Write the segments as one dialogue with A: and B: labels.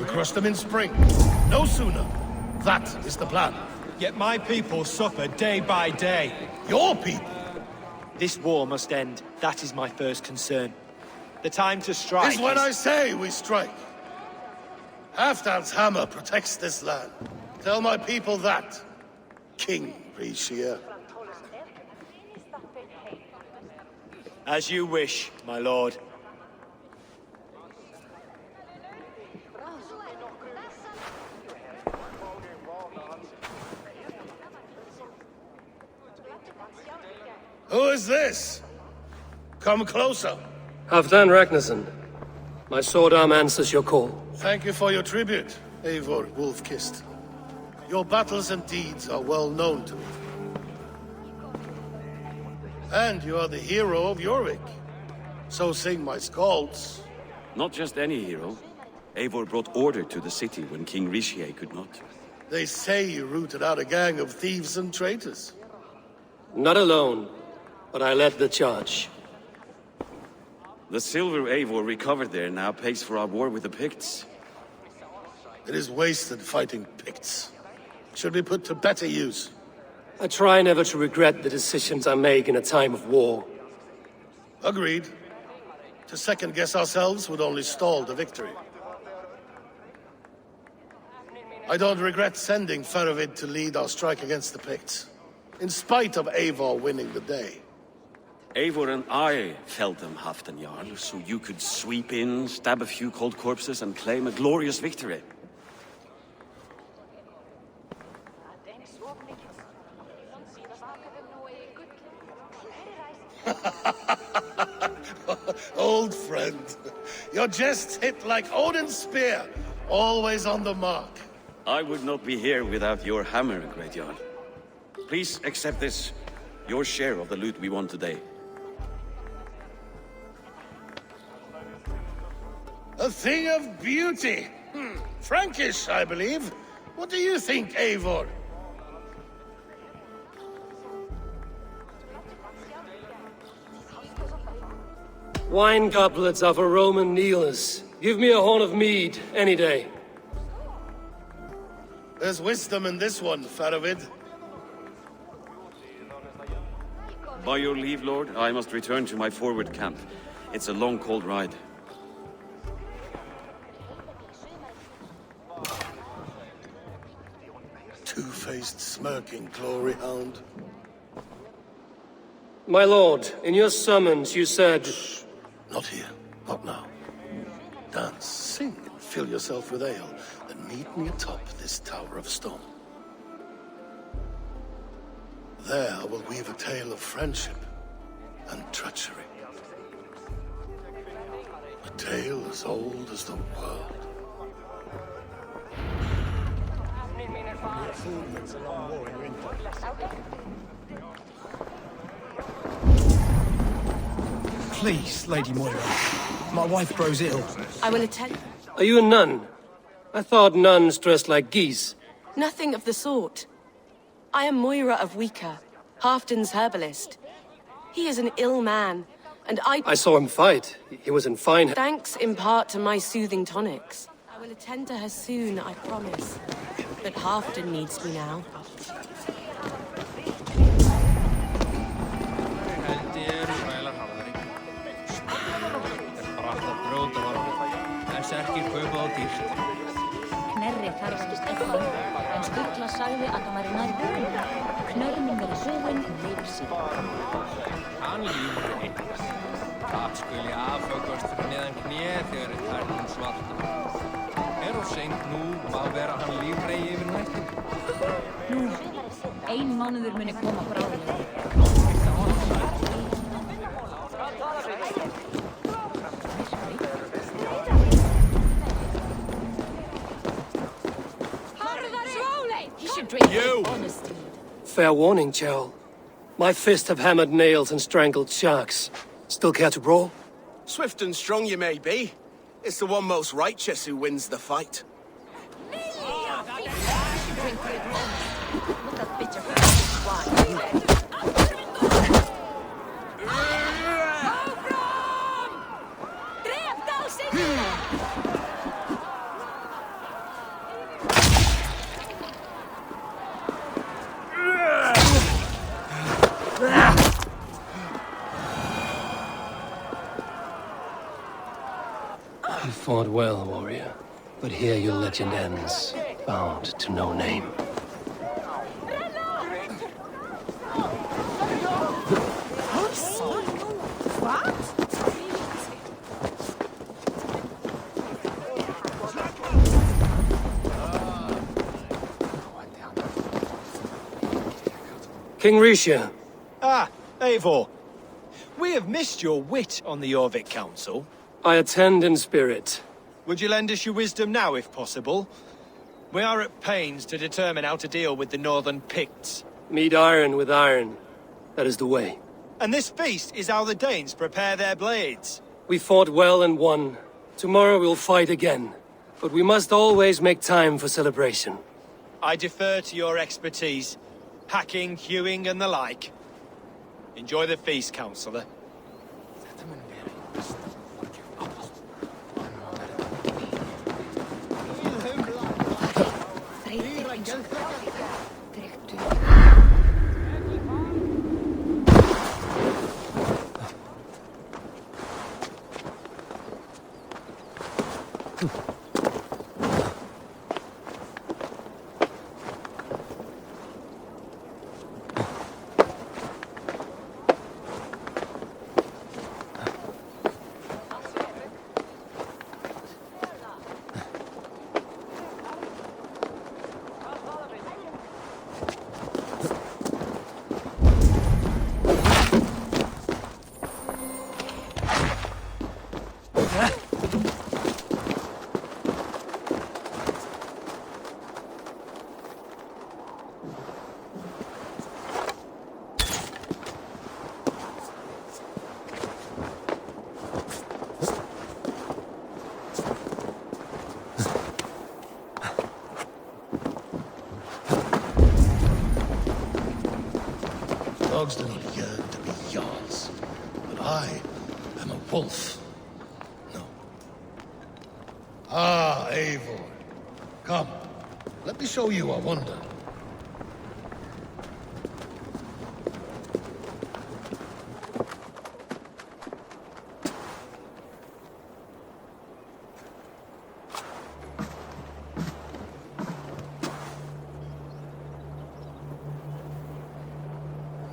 A: crush them in spring. No sooner. That is the plan.
B: Yet my people suffer day by day.
A: Your people?
C: This war must end. That is my first concern. The time to strike
A: Is when I say we strike. Halfdan's hammer protects this land. Tell my people that, King Rishia.
C: As you wish, my lord.
A: Who is this? Come closer.
D: Halfdan Ragnarsson. My sword arm answers your call.
A: Thank you for your tribute, Eivor Wolf-Kissed. Your battles and deeds are well known to me. And you are the hero of Jorvik. So sing my skalds.
E: Not just any hero. Eivor brought order to the city when King Rishie could not.
A: They say you rooted out a gang of thieves and traitors.
D: Not alone, but I led the charge.
E: The silver Eivor recovered there now pays for our war with the Picts.
A: It is wasted fighting Picts. Should be put to better use.
D: I try never to regret the decisions I make in a time of war.
A: Agreed. To second-guess ourselves would only stall the victory. I don't regret sending Faravid to lead our strike against the Picts, in spite of Eivor winning the day.
E: Eivor and I felled them, Halfdan Jarl, so you could sweep in, stab a few cold corpses, and claim a glorious victory.
A: Old friend, your jests hit like Odin's spear, always on the mark.
E: I would not be here without your hammer, Great Jarl. Please accept this, your share of the loot we won today.
A: A thing of beauty. Frankish, I believe. What do you think, Eivor?
D: Wine goblets are for Roman kneelers. Give me a horn of mead, any day.
A: There's wisdom in this one, Faravid.
E: By your leave, Lord, I must return to my forward camp. It's a long, cold ride.
A: Two-faced, smirking glory hound.
D: My lord, in your summons you said...
A: Shh. Not here. Not now. Dance, sing, and fill yourself with ale. Then meet me atop this tower of stone. There I will weave a tale of friendship and treachery. A tale as old as the world.
B: Please, Lady Moira. My wife grows ill.
F: I will attend.
D: Are you a nun? I thought nuns dressed like geese.
F: Nothing of the sort. I am Moira of Wika, Halfdan's herbalist. He is an ill man, and I
D: saw him fight. He was in fine...
F: Thanks in part to my soothing tonics. I will attend to her soon, I promise. But Halfdan needs me now.
G: Knerri ferðast eitthvað, en Sturla sagði að hann væri nær búinn. Knörnin verið sögðin lifir sig.
H: Hann lífur einn. Það skuli afföggast fyrir neðan kné þegar tærnum svarta. Of seint nú má vera hann lífregi yfir nættin.
G: Nú, ein mánuður muni koma bráðlega.
F: You!
D: Fair warning, Jarl. My fists have hammered nails and strangled sharks. Still care to brawl?
I: Swift and strong you may be. It's the one most righteous who wins the fight.
D: You fought well, warrior. But here your legend ends, bound to no name. King Risha.
C: Ah, Eivor. We have missed your wit on the Jorvik Council.
D: I attend in spirit.
C: Would you lend us your wisdom now, if possible? We are at pains to determine how to deal with the Northern Picts.
D: Meet iron with iron. That is the way.
C: And this feast is how the Danes prepare their blades.
D: We fought well and won. Tomorrow we'll fight again. But we must always make time for celebration.
C: I defer to your expertise. Hacking, hewing, and the like. Enjoy the feast, Councillor.
A: Dogs do not yearn to be Jarls, but I am a wolf. No. Ah, Eivor. Come, let me show you a wonder.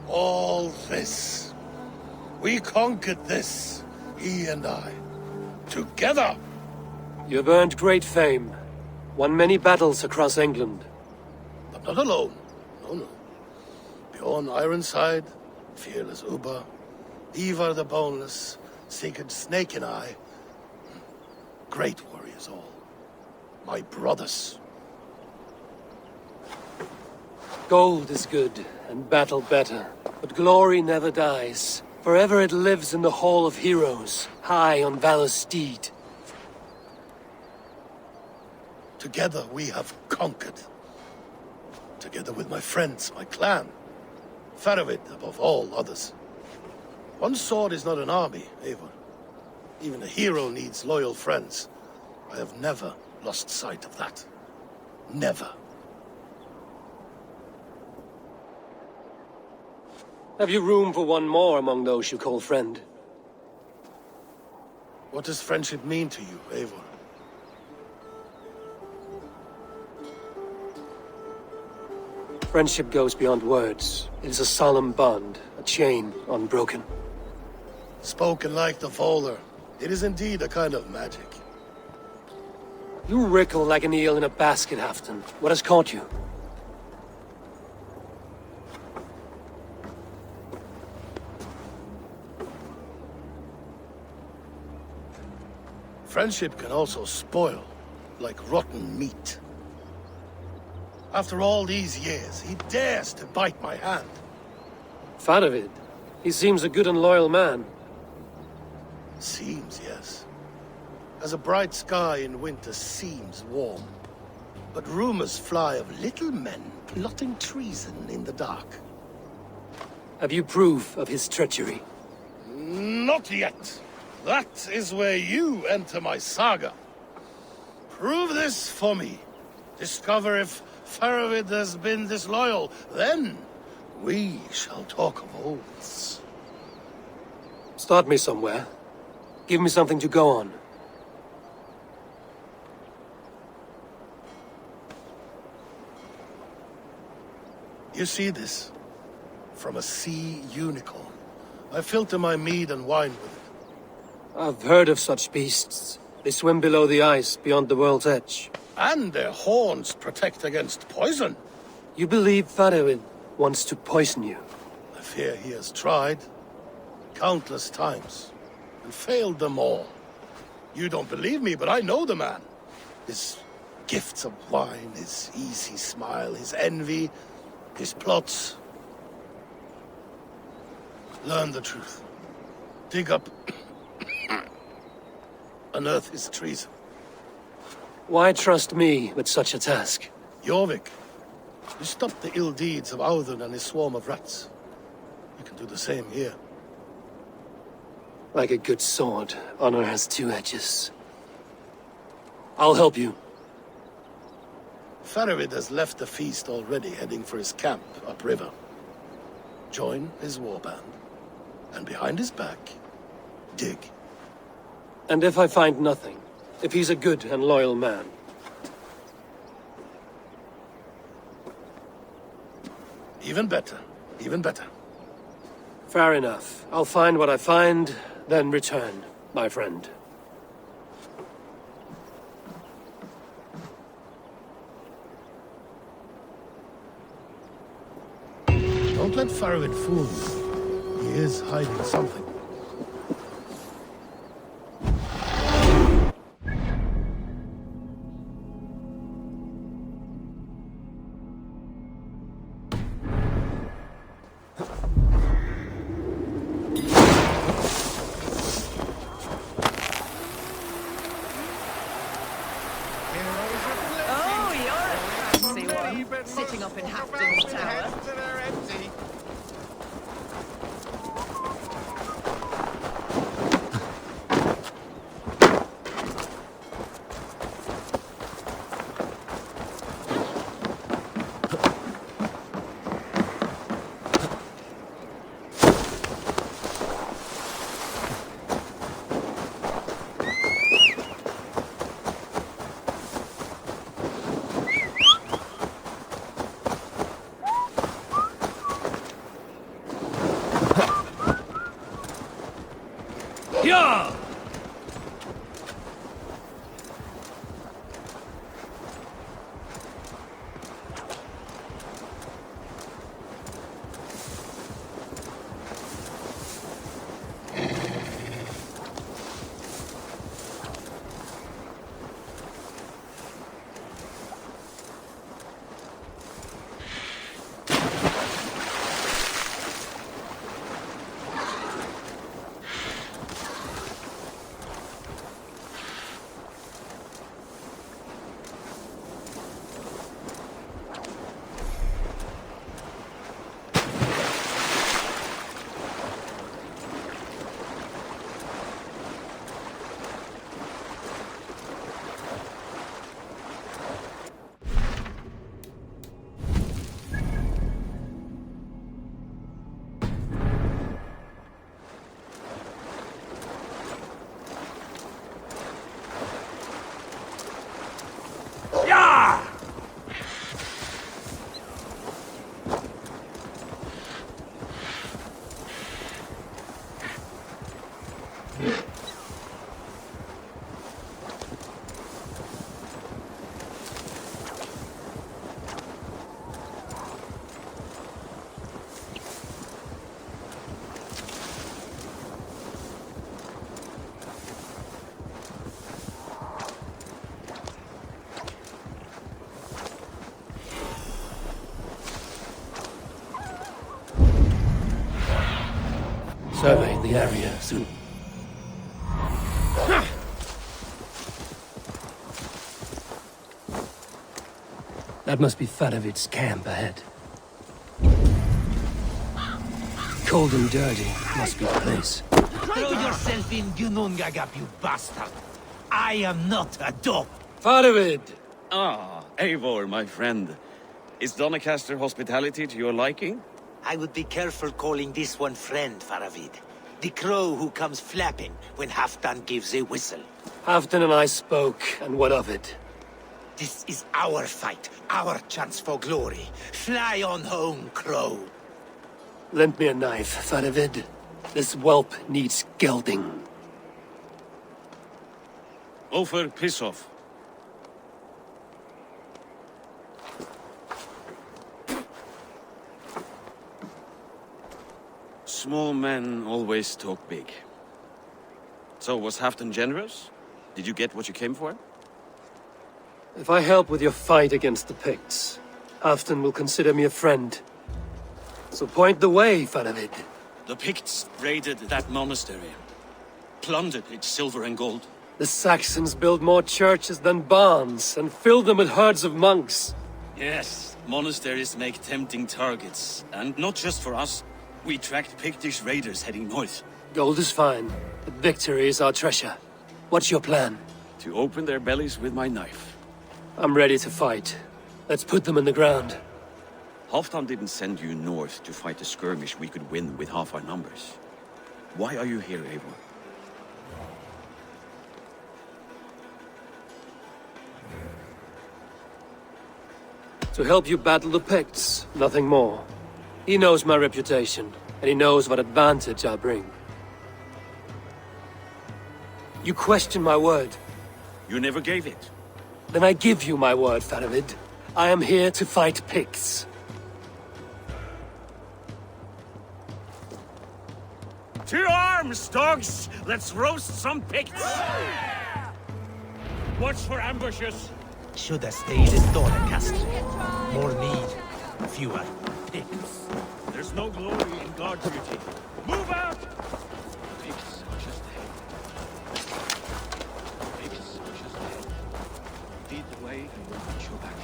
A: All this. We conquered this, he and I. Together!
D: You have earned great fame. Won many battles across England.
A: But not alone. No, no. Bjorn Ironside, fearless Uber, Ivar the Boneless, Sigurd Snake and I. Great warriors all. My brothers.
D: Gold is good, and battle better. But glory never dies. Forever it lives in the Hall of Heroes, high on Valor's steed.
A: Together we have conquered. Together with my friends, my clan. Faravid above all others. One sword is not an army, Eivor. Even a hero needs loyal friends. I have never lost sight of that. Never.
D: Have you room for one more among those you call friend?
A: What does friendship mean to you, Eivor?
D: Friendship goes beyond words. It is a solemn bond, a chain unbroken.
A: Spoken like the Volar, it is indeed a kind of magic.
D: You wrinkle like an eel in a basket, Halfdan. What has caught you?
A: Friendship can also spoil, like rotten meat. After all these years, he dares to bite my hand.
D: Faravid. He seems a good and loyal man.
A: Seems, yes. As a bright sky in winter seems warm. But rumors fly of little men plotting treason in the dark.
D: Have you proof of his treachery?
A: Not yet. That is where you enter my saga. Prove this for me. Discover if Faravid has been disloyal. Then we shall talk of oaths.
D: Start me somewhere. Give me something to go on.
A: You see this? From a sea unicorn. I filter my mead and wine with it.
D: I've heard of such beasts. They swim below the ice, beyond the world's edge.
A: And their horns protect against poison.
D: You believe Faroid wants to poison you?
A: I fear he has tried countless times and failed them all. You don't believe me, but I know the man. His gifts of wine, his easy smile, his envy, his plots. Learn the truth. Dig up, unearth his treason.
D: Why trust me with such a task?
A: Jorvik, you stopped the ill deeds of Audun and his swarm of rats. You can do the same here.
D: Like a good sword, honor has two edges. I'll help you.
A: Faroid has left the feast already, heading for his camp upriver. Join his warband, and behind his back, dig.
D: And if I find nothing? If he's a good and loyal man?
A: Even better, even better.
D: Fair enough. I'll find what I find, then return, my friend.
A: Don't let Faroid fool you. He is hiding something.
J: Oh, you're a fancy one, sitting up in Hafton's tower.
D: Yeah! Survey the area soon. That must be Farovid's camp ahead. Cold and dirty must be the place.
K: Throw yourself in Gunungagap, you bastard! I am not a dog!
D: Farovid!
E: Ah, Eivor, my friend. Is Doncaster hospitality to your liking?
K: I would be careful calling this one friend, Faravid. The crow who comes flapping when Halfdan gives a whistle.
D: Halfdan and I spoke, and what of it?
K: This is our fight, our chance for glory. Fly on home, Crow.
D: Lend me a knife, Faravid. This whelp needs gelding.
E: Over, piss off. Small men always talk big. So, was Halfdan generous? Did you get what you came for?
D: If I help with your fight against the Picts, Halfdan will consider me a friend. So point the way, Faravid.
E: The Picts raided that monastery. Plundered its silver and gold.
D: The Saxons build more churches than barns, and fill them with herds of monks.
E: Yes, monasteries make tempting targets. And not just for us. We tracked Pictish raiders heading north.
D: Gold is fine, but victory is our treasure. What's your plan?
E: To open their bellies with my knife.
D: I'm ready to fight. Let's put them in the ground.
E: Halfdan didn't send you north to fight a skirmish we could win with half our numbers. Why are you here, Eivor?
D: To help you battle the Picts, nothing more. He knows my reputation, and he knows what advantage I bring. You question my word.
E: You never gave it.
D: Then I give you my word, Faravid. I am here to fight Picts.
E: To arms, dogs! Let's roast some Picts! Watch for ambushes!
K: Should have stayed in Doncaster. More need, fewer pigs.
E: There's no glory in guard duty. Move out! Picts are just ahead. Picts are just ahead. Lead the way and we'll watch your back.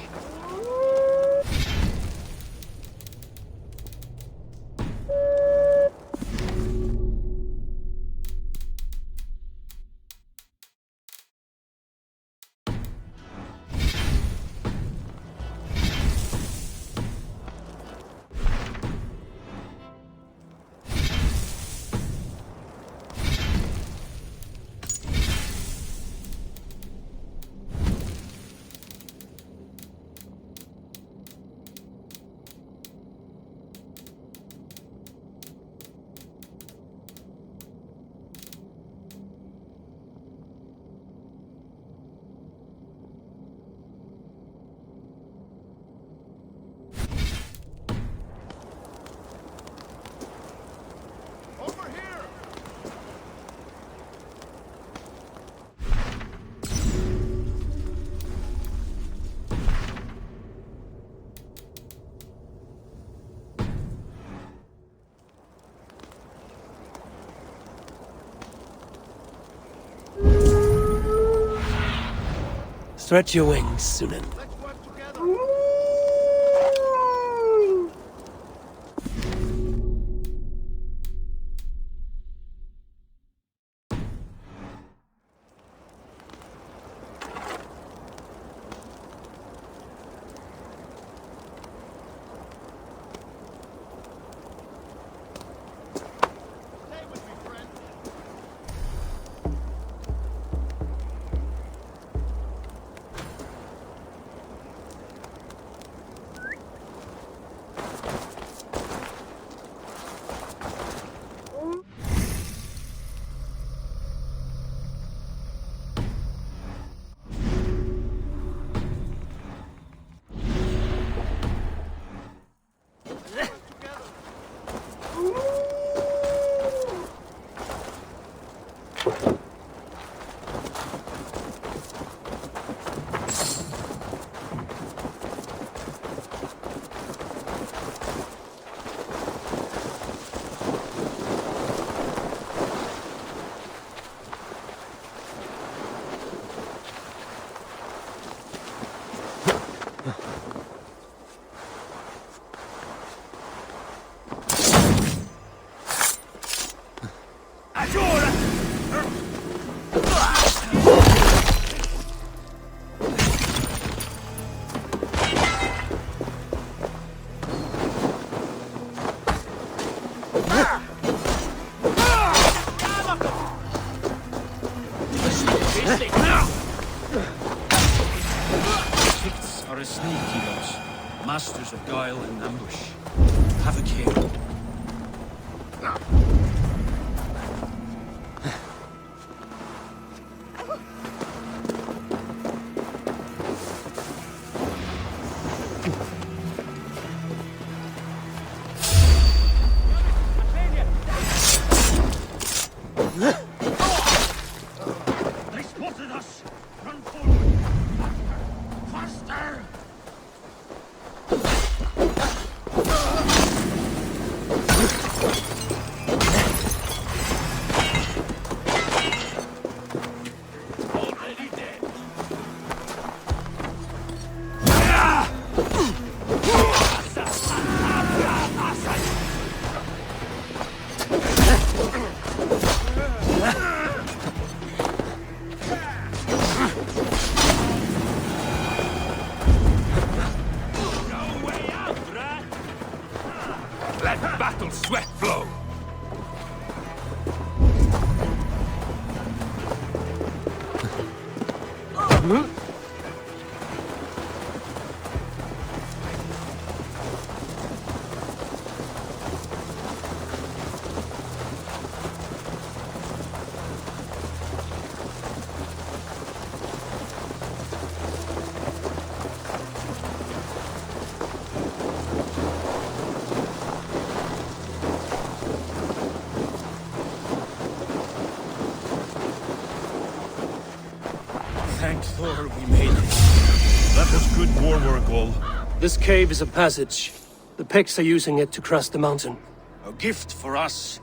D: Stretch your wings, Sunan.
E: are a sneaky lot, masters of guile and ambush. Have a care.
K: They spotted us! Run forward! Faster! Already dead. Let battle sweat flow!
E: Thank Thor we made it.
K: That was good war work, all.
D: This cave is a passage. The Picts are using it to cross the mountain.
E: A gift for us.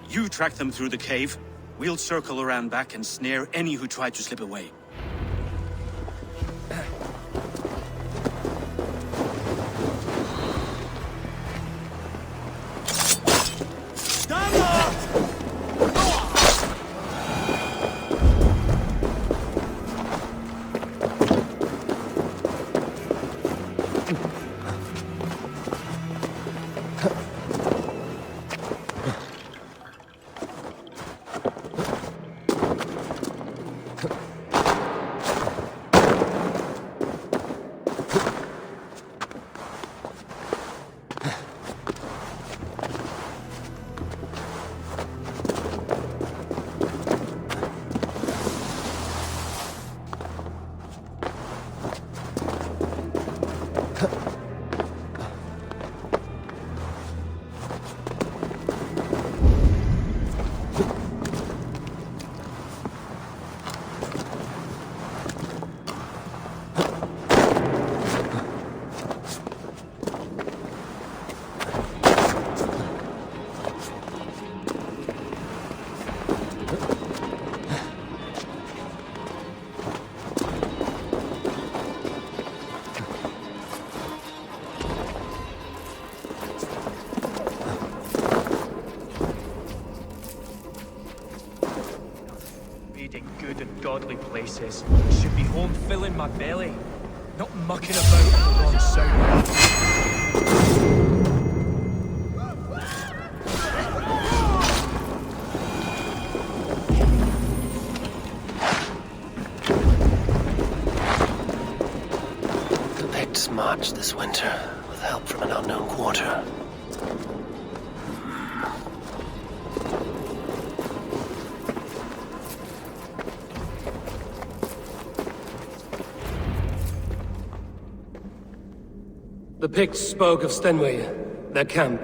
E: You track them through the cave. We'll circle around back and snare any who try to slip away.
H: Good and godly places. Should be home filling my belly, not mucking about on the wrong side.
D: The Picts marched this winter with help from an unknown quarter. The Picts spoke of Stenway, their camp.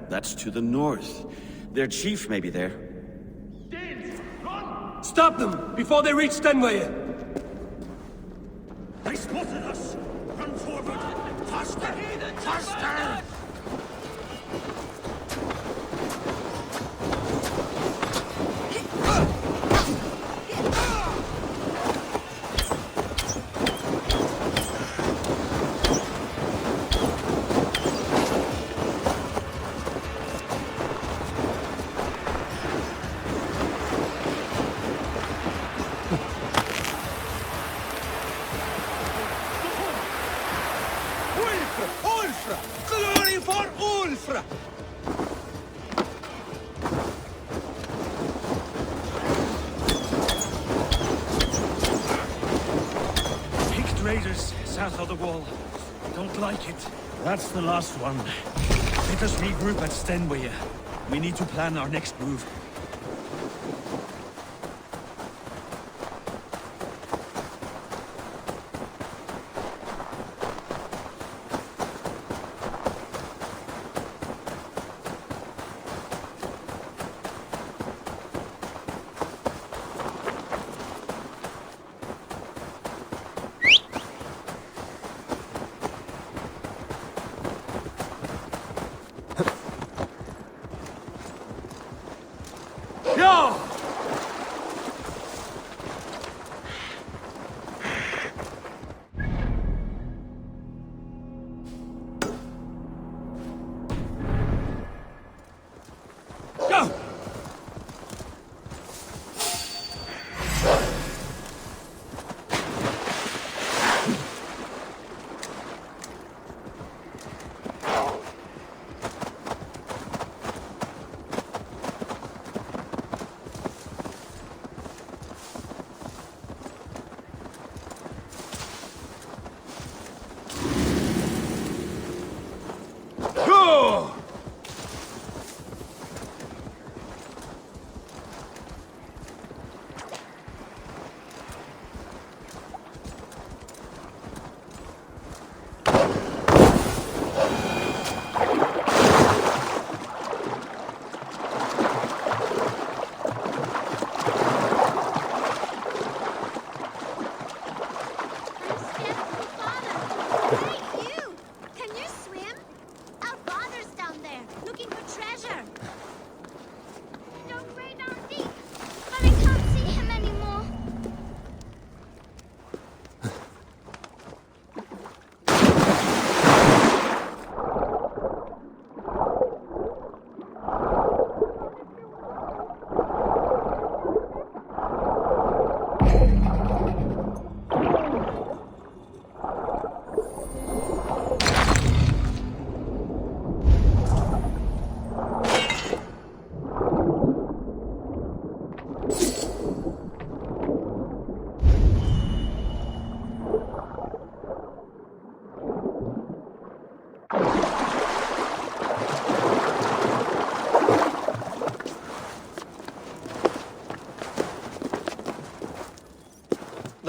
E: That's to the north. Their chief may be there.
D: Stop them before they reach Stenway!
K: They spotted us! Run forward! Faster! Faster! Glory
B: south of the wall. Don't like it. That's the last one. Let us regroup at Stenway. We need to plan our next move.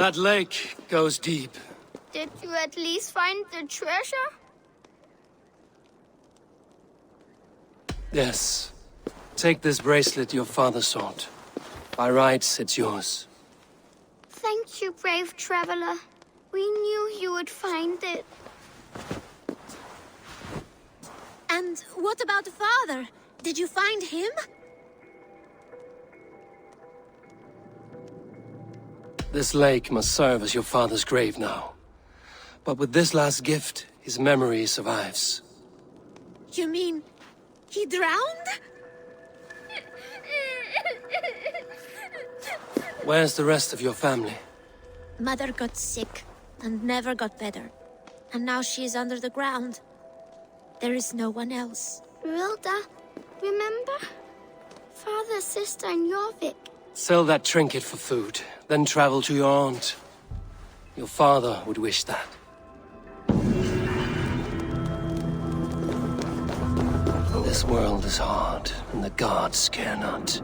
D: That lake goes deep.
L: Did you at least find the treasure?
D: Yes. Take this bracelet your father sought. By rights, it's yours.
L: Thank you, brave traveler. We knew you would find it.
M: And what about father? Did you find him?
D: This lake must serve as your father's grave now. But with this last gift, his memory survives.
M: You mean he drowned?
D: Where's the rest of your family?
M: Mother got sick and never got better. And now she is under the ground. There is no one else.
L: Rilda, remember? Father, sister, and Jorvik.
D: Sell that trinket for food, then travel to your aunt. Your father would wish that. This world is hard, and the gods care not.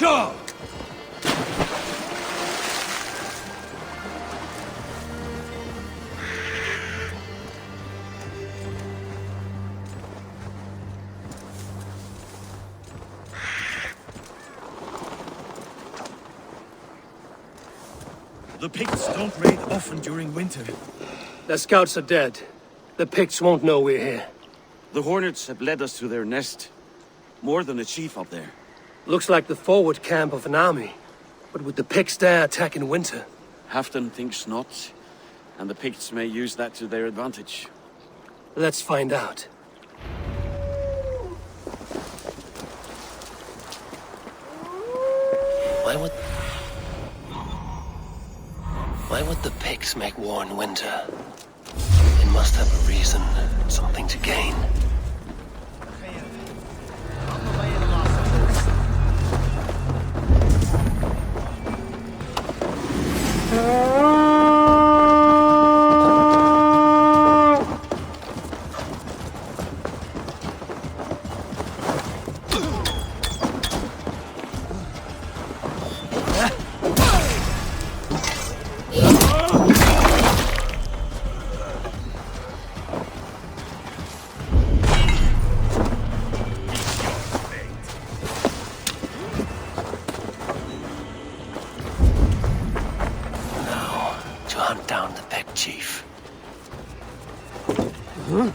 B: Go! The Picts don't raid often during winter.
D: The scouts are dead. The Picts won't know we're here.
E: The Hornets have led us to their nest. More than a chief up there.
D: Looks like the forward camp of an army. But would the Picts dare attack in winter?
E: Halfdan thinks not, and the Picts may use that to their advantage.
D: Let's find out. Why would the Picts make war in winter? They must have a reason, something to gain. Down the Pict chief. Huh?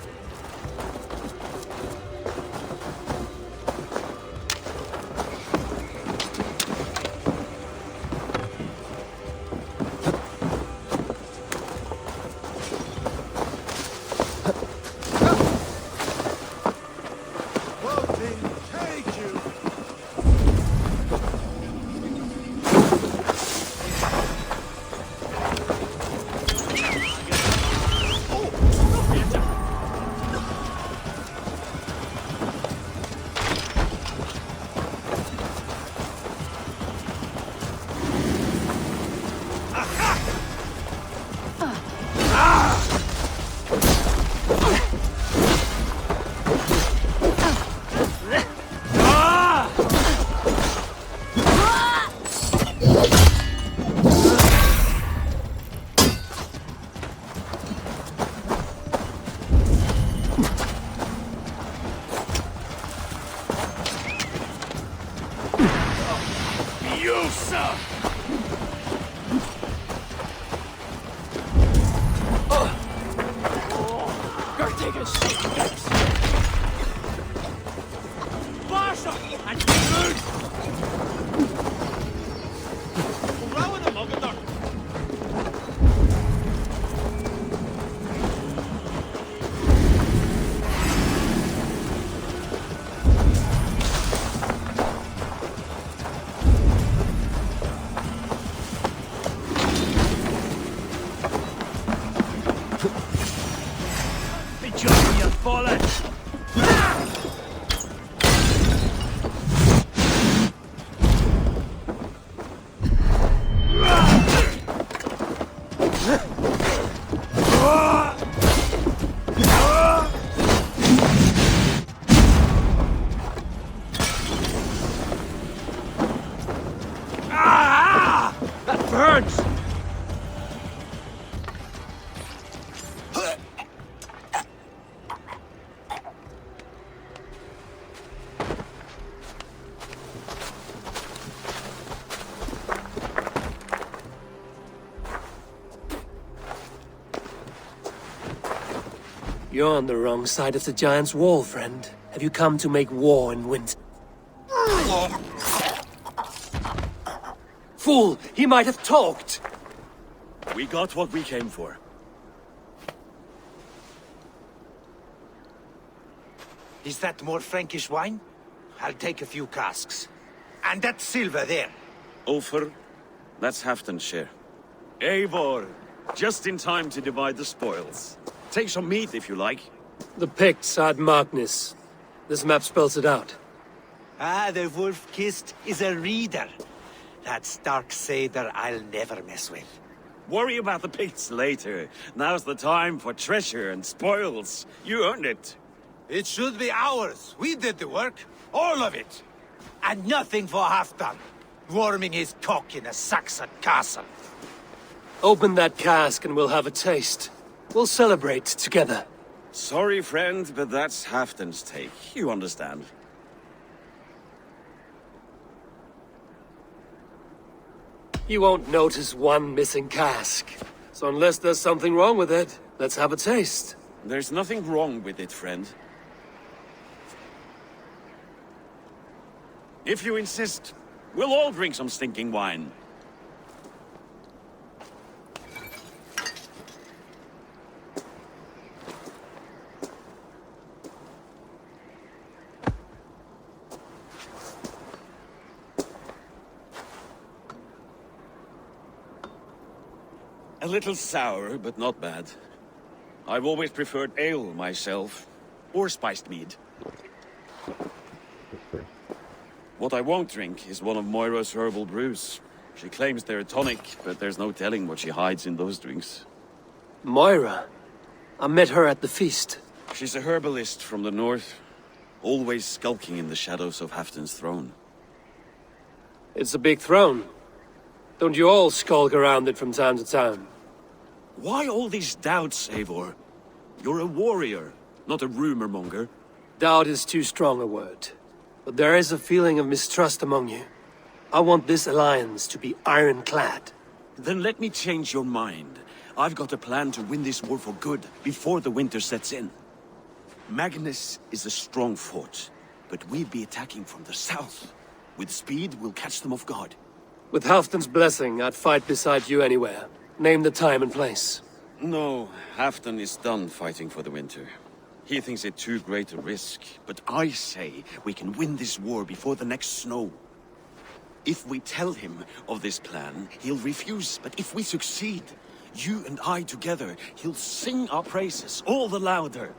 D: You're on the wrong side of the Giant's wall, friend. Have you come to make war in winter? Fool! He might have talked!
E: We got what we came for.
K: Is that more Frankish wine? I'll take a few casks. And that silver there.
E: Ulfr, that's Halfdan's share. Eivor, just in time to divide the spoils. Take some meat if you like.
D: The Picts are at Magnus. This map spells it out.
K: Ah, the wolf-kissed is a reader. That stark satyr I'll never mess with.
E: Worry about the Picts later. Now's the time for treasure and spoils. You earned it.
K: It should be ours. We did the work. All of it. And nothing for Halfdan. warming his cock in a Saxon castle.
D: Open that cask and we'll have a taste. We'll celebrate together.
E: Sorry, friend, but that's Halfdan's take. You understand.
D: You won't notice one missing cask. So unless there's something wrong with it, let's have a taste.
E: There's nothing wrong with it, friend. If you insist, we'll all drink some stinking wine. A little sour, but not bad. I've always preferred ale myself, or spiced mead. What I won't drink is one of Moira's herbal brews. She claims they're a tonic, but there's no telling what she hides in those drinks.
D: Moira? I met her at the feast.
E: She's a herbalist from the north, always skulking in the shadows of Halfdan's throne.
D: It's a big throne. Don't you all skulk around it from time to time?
E: Why all these doubts, Eivor? You're a warrior, not a rumor monger.
D: Doubt is too strong a word. But there is a feeling of mistrust among you. I want this alliance to be ironclad.
E: Then let me change your mind. I've got a plan to win this war for good, before the winter sets in. Magnus is a strong fort, but we'll be attacking from the south. With speed, we'll catch them off guard.
D: With Halfdan's blessing, I'd fight beside you anywhere. Name the time and place.
E: No, Halfdan is done fighting for the winter. He thinks it too great a risk, but I say we can win this war before the next snow. If we tell him of this plan, he'll refuse, but if we succeed, you and I together, he'll sing our praises all the louder.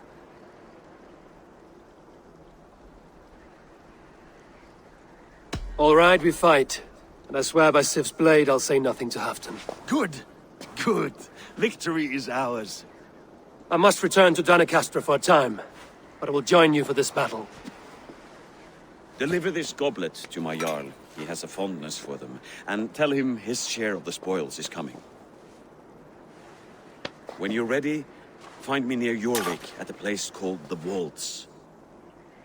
D: All right, we fight. And I swear by Sif's blade, I'll say nothing to Halfdan.
E: Good. Good. Victory is ours.
D: I must return to Doncaster for a time, but I will join you for this battle.
E: Deliver this goblet to my Jarl. He has a fondness for them. And tell him his share of the spoils is coming. When you're ready, find me near Jorvik at a place called the Waltz.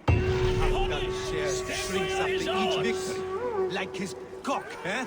K: Halfdan shares shrinks after each victory, like his cock, eh?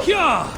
D: Yeah!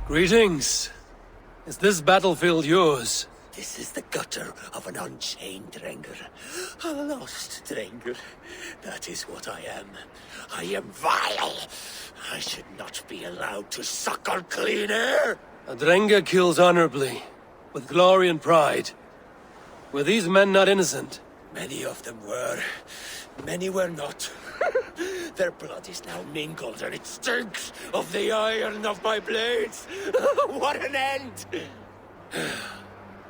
D: Greetings. Is this battlefield yours?
N: This is the gutter of an unchained Drengr. A lost Drengr. That is what I am. I am vile. I should not be allowed to suckle clean air.
D: A Drengr kills honorably, with glory and pride. Were these men not innocent?
N: Many of them were. Many were not. Their blood is now mingled, and it stinks of the iron of my blades. What an end!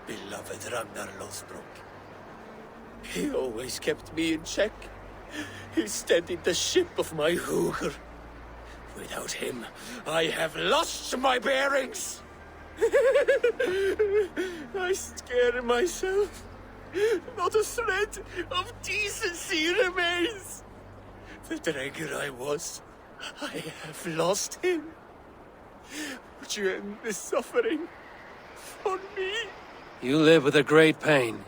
N: Beloved Ragnar Lothbrok. He always kept me in check. He steadied the ship of my Hugr. Without him, I have lost my bearings. I scare myself. Not a thread of decency remains. The Drengr I was, I have lost him. Would you end this suffering for me?
D: You live with a great pain,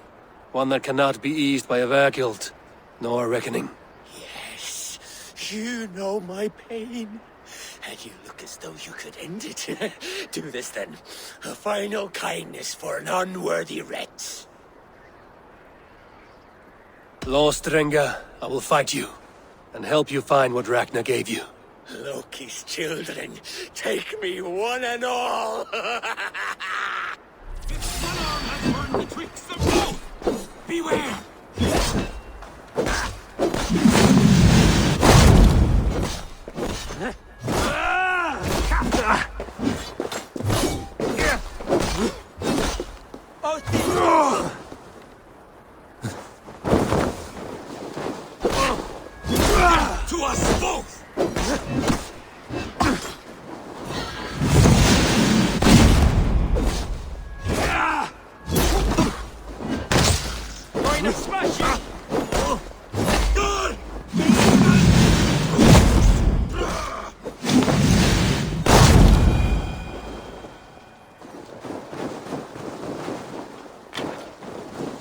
D: one that cannot be eased by a Vergild, nor a reckoning.
N: Yes, you know my pain, and you look as though you could end it. Do this then, a final kindness for an unworthy wretch.
D: Lost Drengr, I will fight you, and help you find what Ragnar gave you.
N: Loki's children, take me one and all!
B: One arm has learned betwixt them both! Beware! To us both! Going to smash you!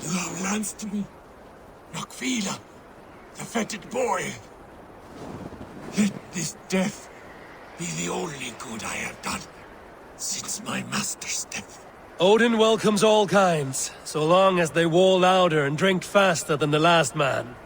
B: You have lanced me, Nakvila, the fetid boy. Let this death be the only good I have done since my master's death.
D: Odin welcomes all kinds, so long as they war louder and drink faster than the last man.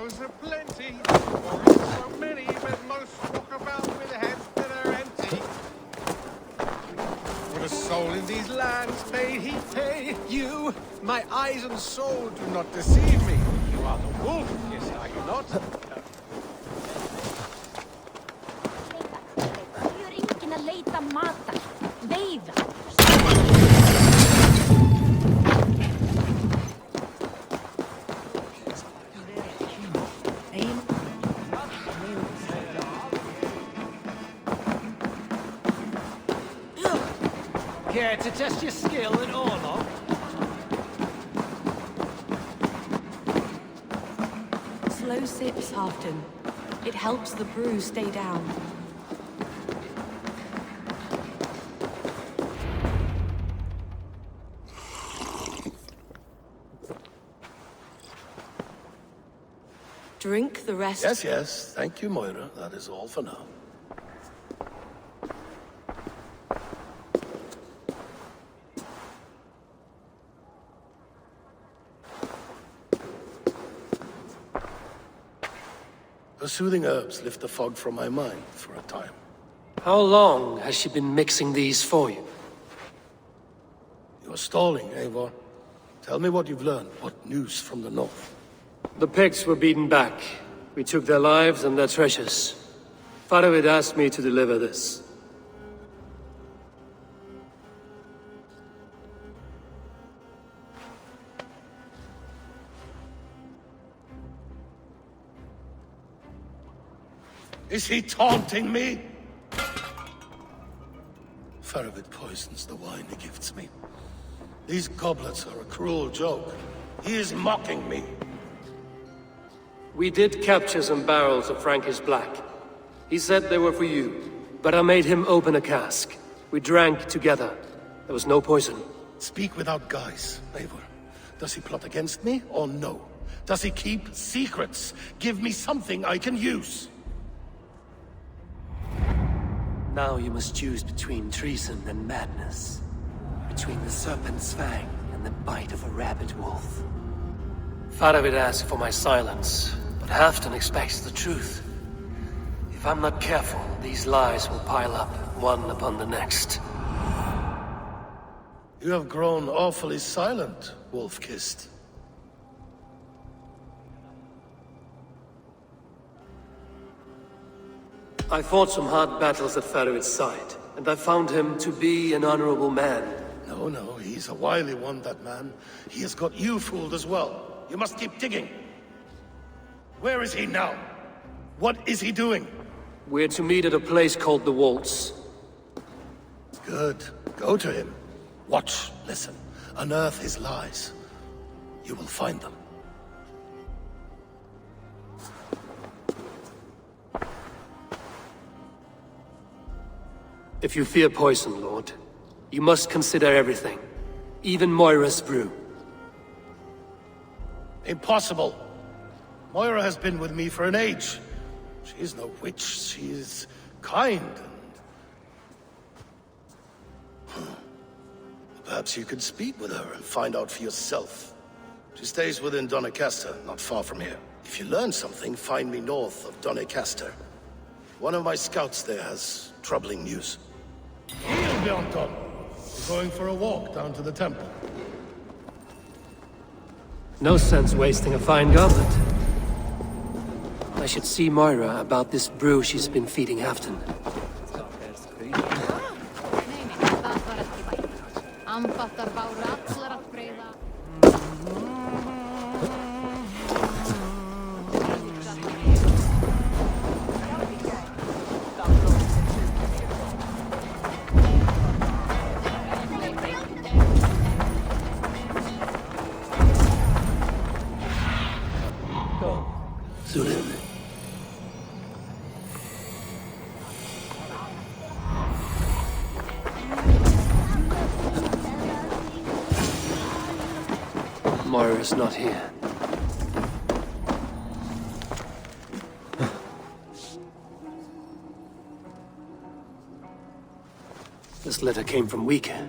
H: arrows are plenty. Warriors so many, but most walk about with heads that are empty. For the soul in these lands may he pay you. My eyes and soul do not deceive me. You are the wolf, yes, are you not?
D: Care to test your skill at Orlog?
F: Slow sips, Halfton. It helps the brew stay down. Drink the rest.
A: Yes, yes. Thank you, Moira. That is all for now. The soothing herbs lift the fog from my mind for a time.
D: How long has she been mixing these for you?
A: You're stalling, Eivor. Tell me what you've learned. What news from the north?
D: The Picts were beaten back. We took their lives and their treasures. Faravid asked me to deliver this.
A: Is he taunting me? Faravid poisons the wine he gifts me. These goblets are a cruel joke. He is mocking me.
D: We did capture some barrels of Frankish Black. He said they were for you, but I made him open a cask. We drank together. There was no poison.
A: Speak without guise, Eivor. Does he plot against me or no? Does he keep secrets? Give me something I can use.
D: Now you must choose between treason and madness. Between the serpent's fang and the bite of a rabid wolf. Faravid asked for my silence, but Halfton expects the truth. If I'm not careful, these lies will pile up, one upon the next.
A: You have grown awfully silent, Wolf-Kissed.
D: I fought some hard battles at Faravid's side, and I found him to be an honorable man.
A: No, he's a wily one, that man. He has got you fooled as well. You must keep digging. Where is he now? What is he doing?
D: We're to meet at a place called the Waltz.
A: Good. Go to him. Watch, listen. Unearth his lies. You will find them.
D: If you fear poison, Lord, you must consider everything. Even Moira's brew.
A: Impossible. Moira has been with me for an age. She is no witch. She is kind and... Perhaps you could speak with her and find out for yourself. She stays within Doncaster, not far from here. If you learn something, find me north of Doncaster. One of my scouts there has troubling news. Heel, Bjornton! We're going for a walk down to the temple.
D: No sense wasting a fine goblet. I should see Moira about this brew she's been feeding Halfton. Moira's not here. This letter came from Wika.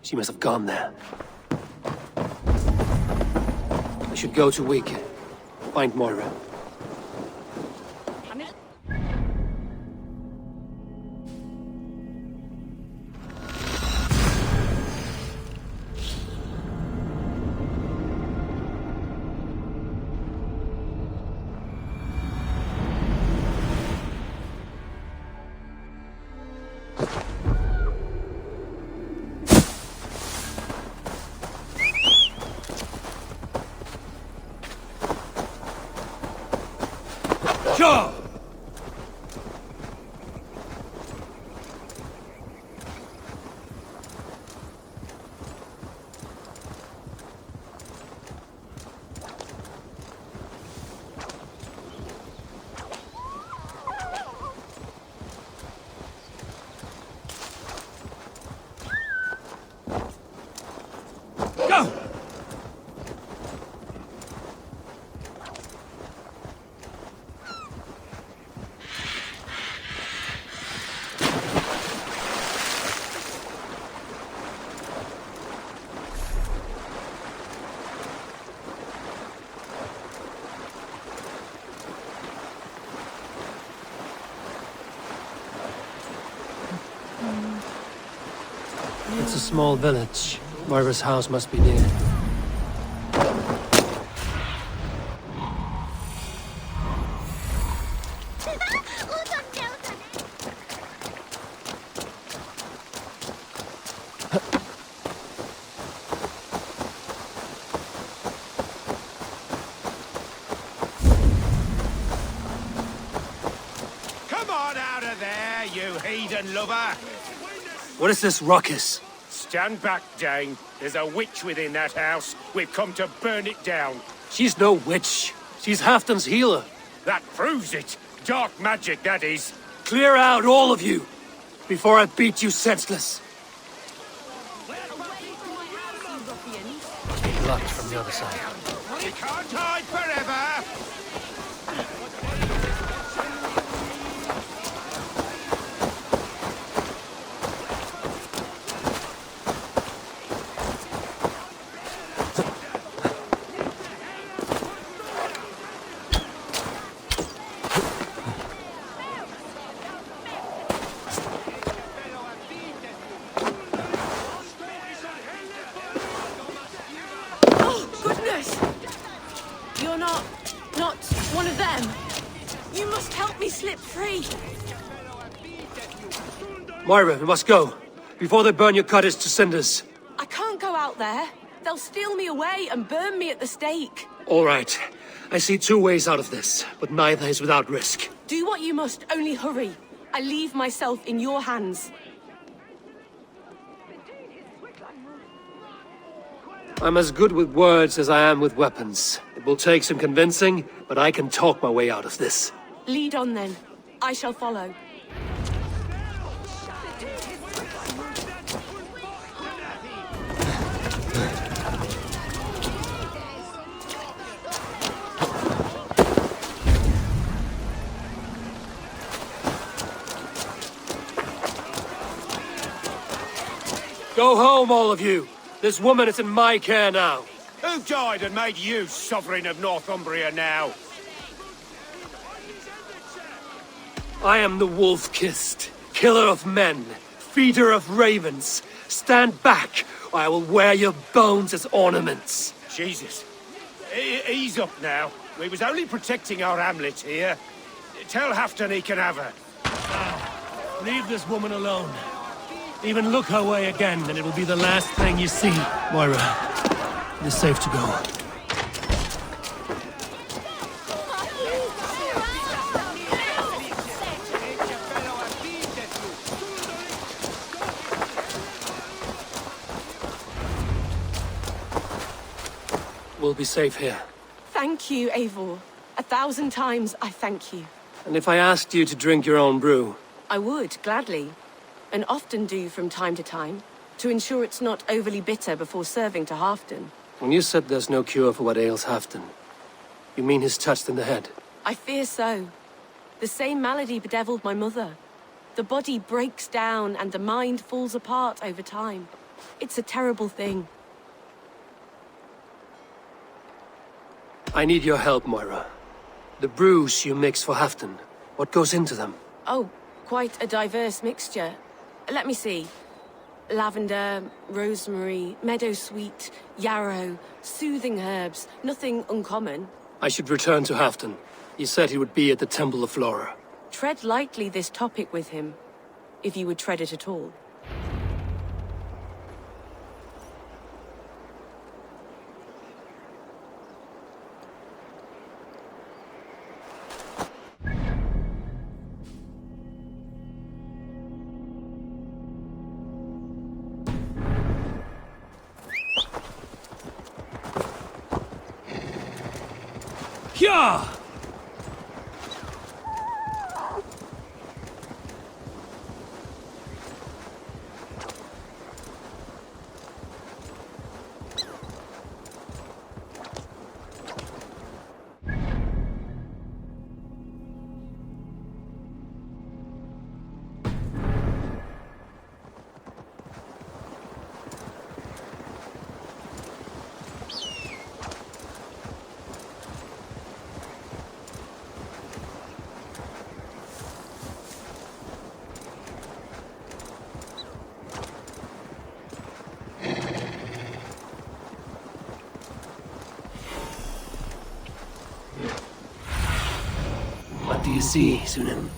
D: She must have gone there. I should go to Wika, find Moira, Go! Go! It's a small village. Moira's house must be near.
B: Come on out of there, you heathen lover!
D: What is this ruckus?
B: Stand back, Dane. There's a witch within that house. We've come to burn it down.
D: She's no witch. She's Halfdan's healer.
B: That proves it. Dark magic, that is.
D: Clear out, all of you, before I beat you senseless. Blocked from the other side.
B: You can't hide forever!
F: You're not one of them. You must help me slip free.
D: Moira, we must go, before they burn your cottage to cinders.
F: I can't go out there. They'll steal me away and burn me at the stake.
D: All right. I see two ways out of this, but neither is without risk.
F: Do what you must, only hurry. I leave myself in your hands.
D: I'm as good with words as I am with weapons. It will take some convincing, but I can talk my way out of this.
F: Lead on then. I shall follow.
D: Go home, all of you. This woman is in my care now.
B: Who died and made you sovereign of Northumbria now?
D: I am the wolf-kissed, killer of men, feeder of ravens. Stand back, or I will wear your bones as ornaments.
B: Jesus. Ease up now. We was only protecting our hamlet here. Tell Halfdan he can have her.
D: Leave this woman alone. Even look her way again, and it will be the last thing you see. Moira, it is safe to go. We'll be safe here.
F: Thank you, Eivor. 1,000 times I thank you.
D: And if I asked you to drink your own brew?
F: I would, gladly. And often do from time to time, to ensure it's not overly bitter before serving to Halfdan.
D: When you said there's no cure for what ails Halfdan, you mean he's touched in the head?
F: I fear so. The same malady bedeviled my mother. The body breaks down and the mind falls apart over time. It's a terrible thing.
D: I need your help, Moira. The brews you mix for Halfdan, what goes into them?
F: Oh, quite a diverse mixture. Let me see. Lavender, rosemary, meadowsweet, yarrow, soothing herbs. Nothing uncommon.
D: I should return to Halfdan. He said he would be at the Temple of Flora.
F: Tread lightly this topic with him, if you would tread it at all.
D: Yeah! What do you see, Sunan?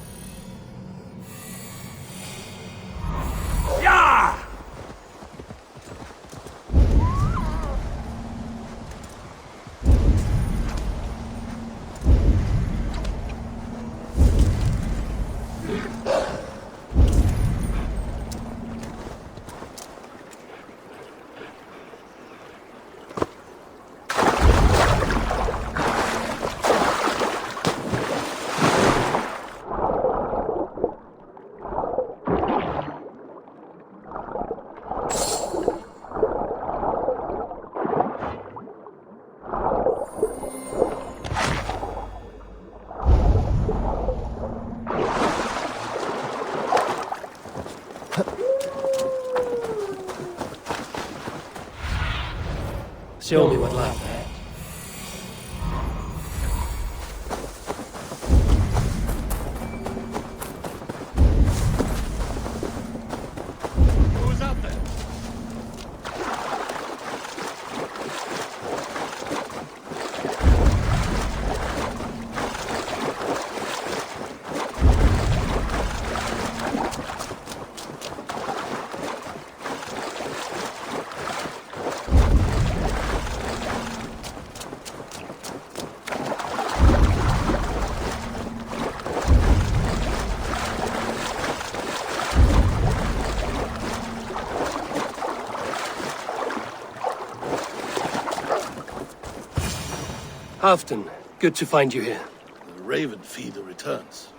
D: Show me what life had.
A: Who's out there?
D: Halfton, good to find you here.
A: The Raven feeder returns.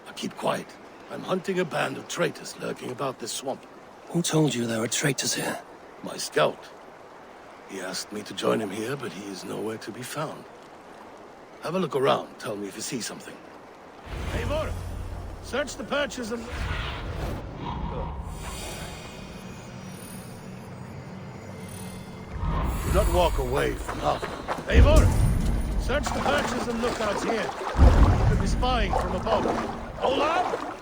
A: Now keep quiet. I'm hunting a band of traitors lurking about this swamp.
D: Who told you there were traitors here?
A: My scout. He asked me to join him here, but he is nowhere to be found. Have a look around. Tell me if you see something. Eivor! Search the perches and... Do not walk away from Halfton. Eivor! Search the perches and lookouts here. You could be spying from above. Hold on!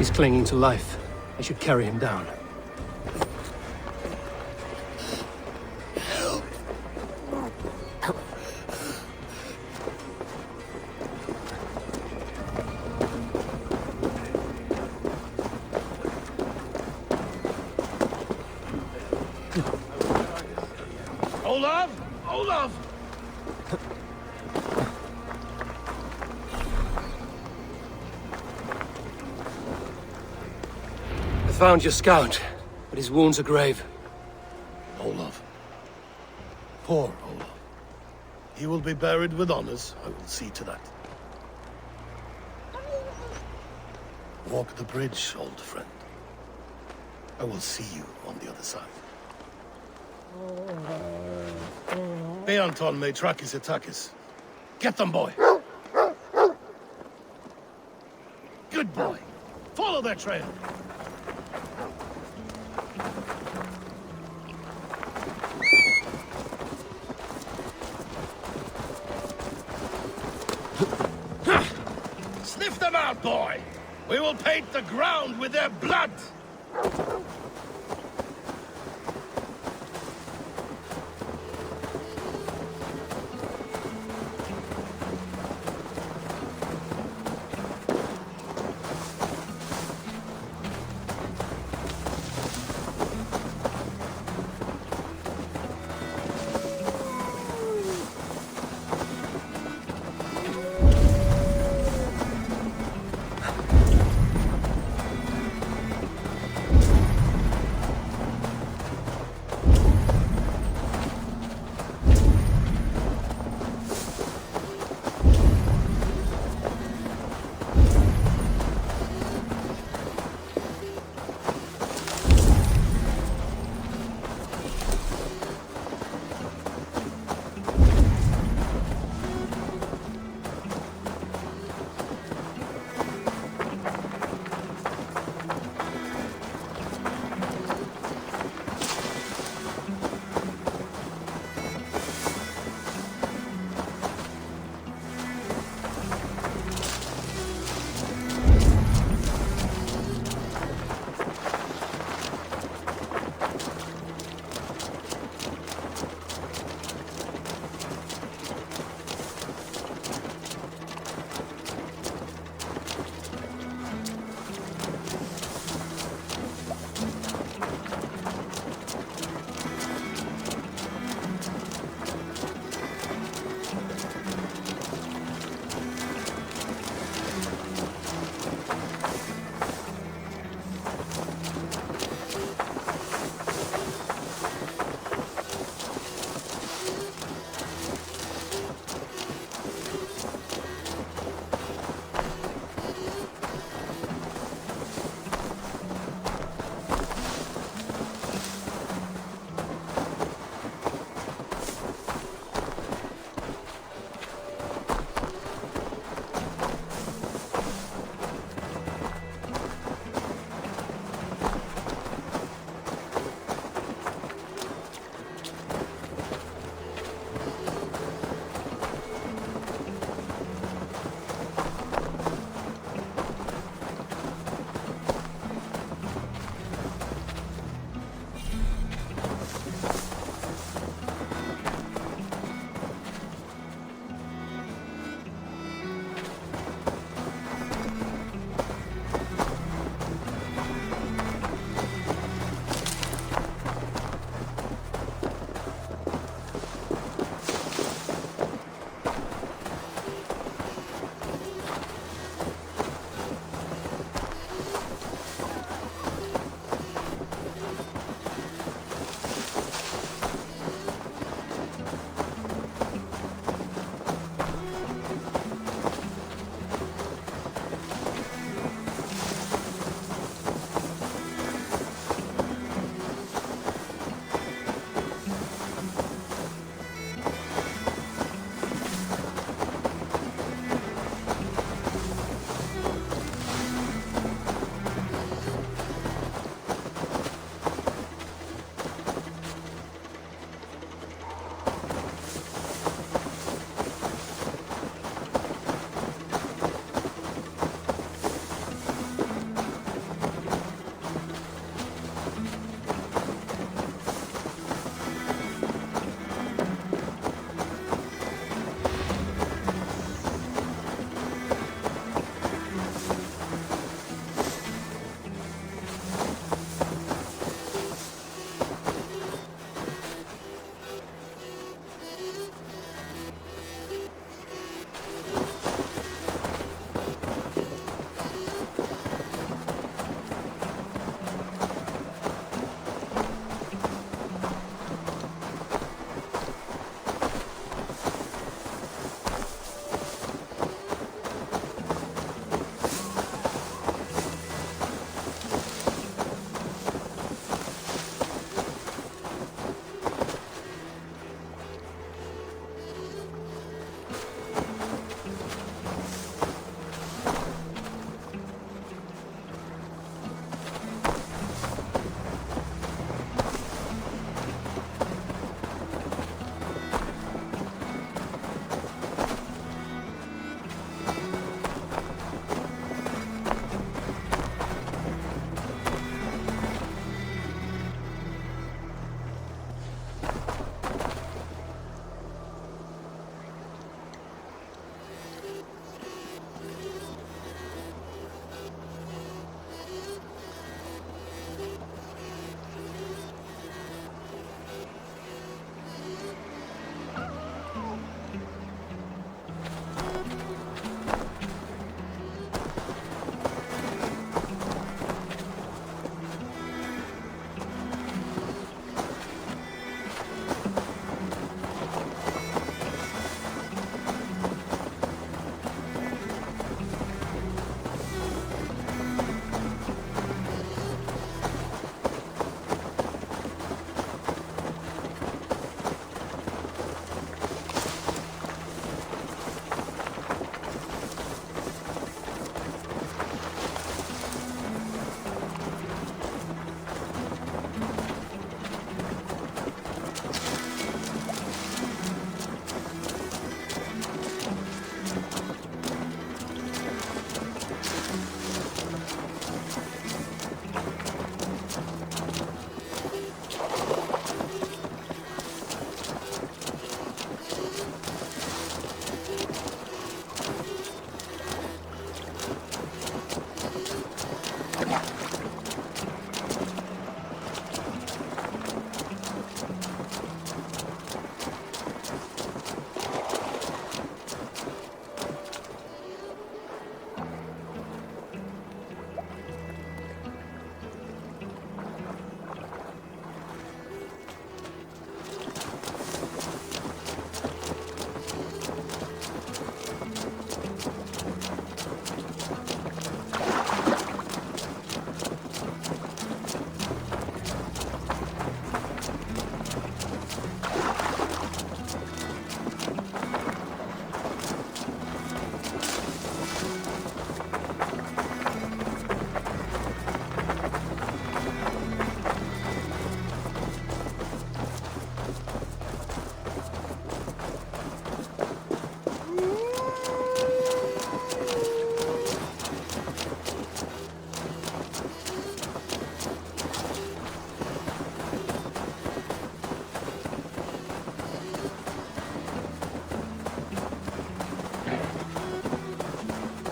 D: He's clinging to life. I should carry him down.
A: Olaf! Olaf!
D: I found your scout, but his wounds are grave.
A: Olaf. Poor Olaf. He will be buried with honors. I will see to that. Walk the bridge, old friend. I will see you on the other side. Beanton may track his attackers. Get them, boy! Good boy! Follow their trail! Sniff them out, boy! We will paint the ground with their blood!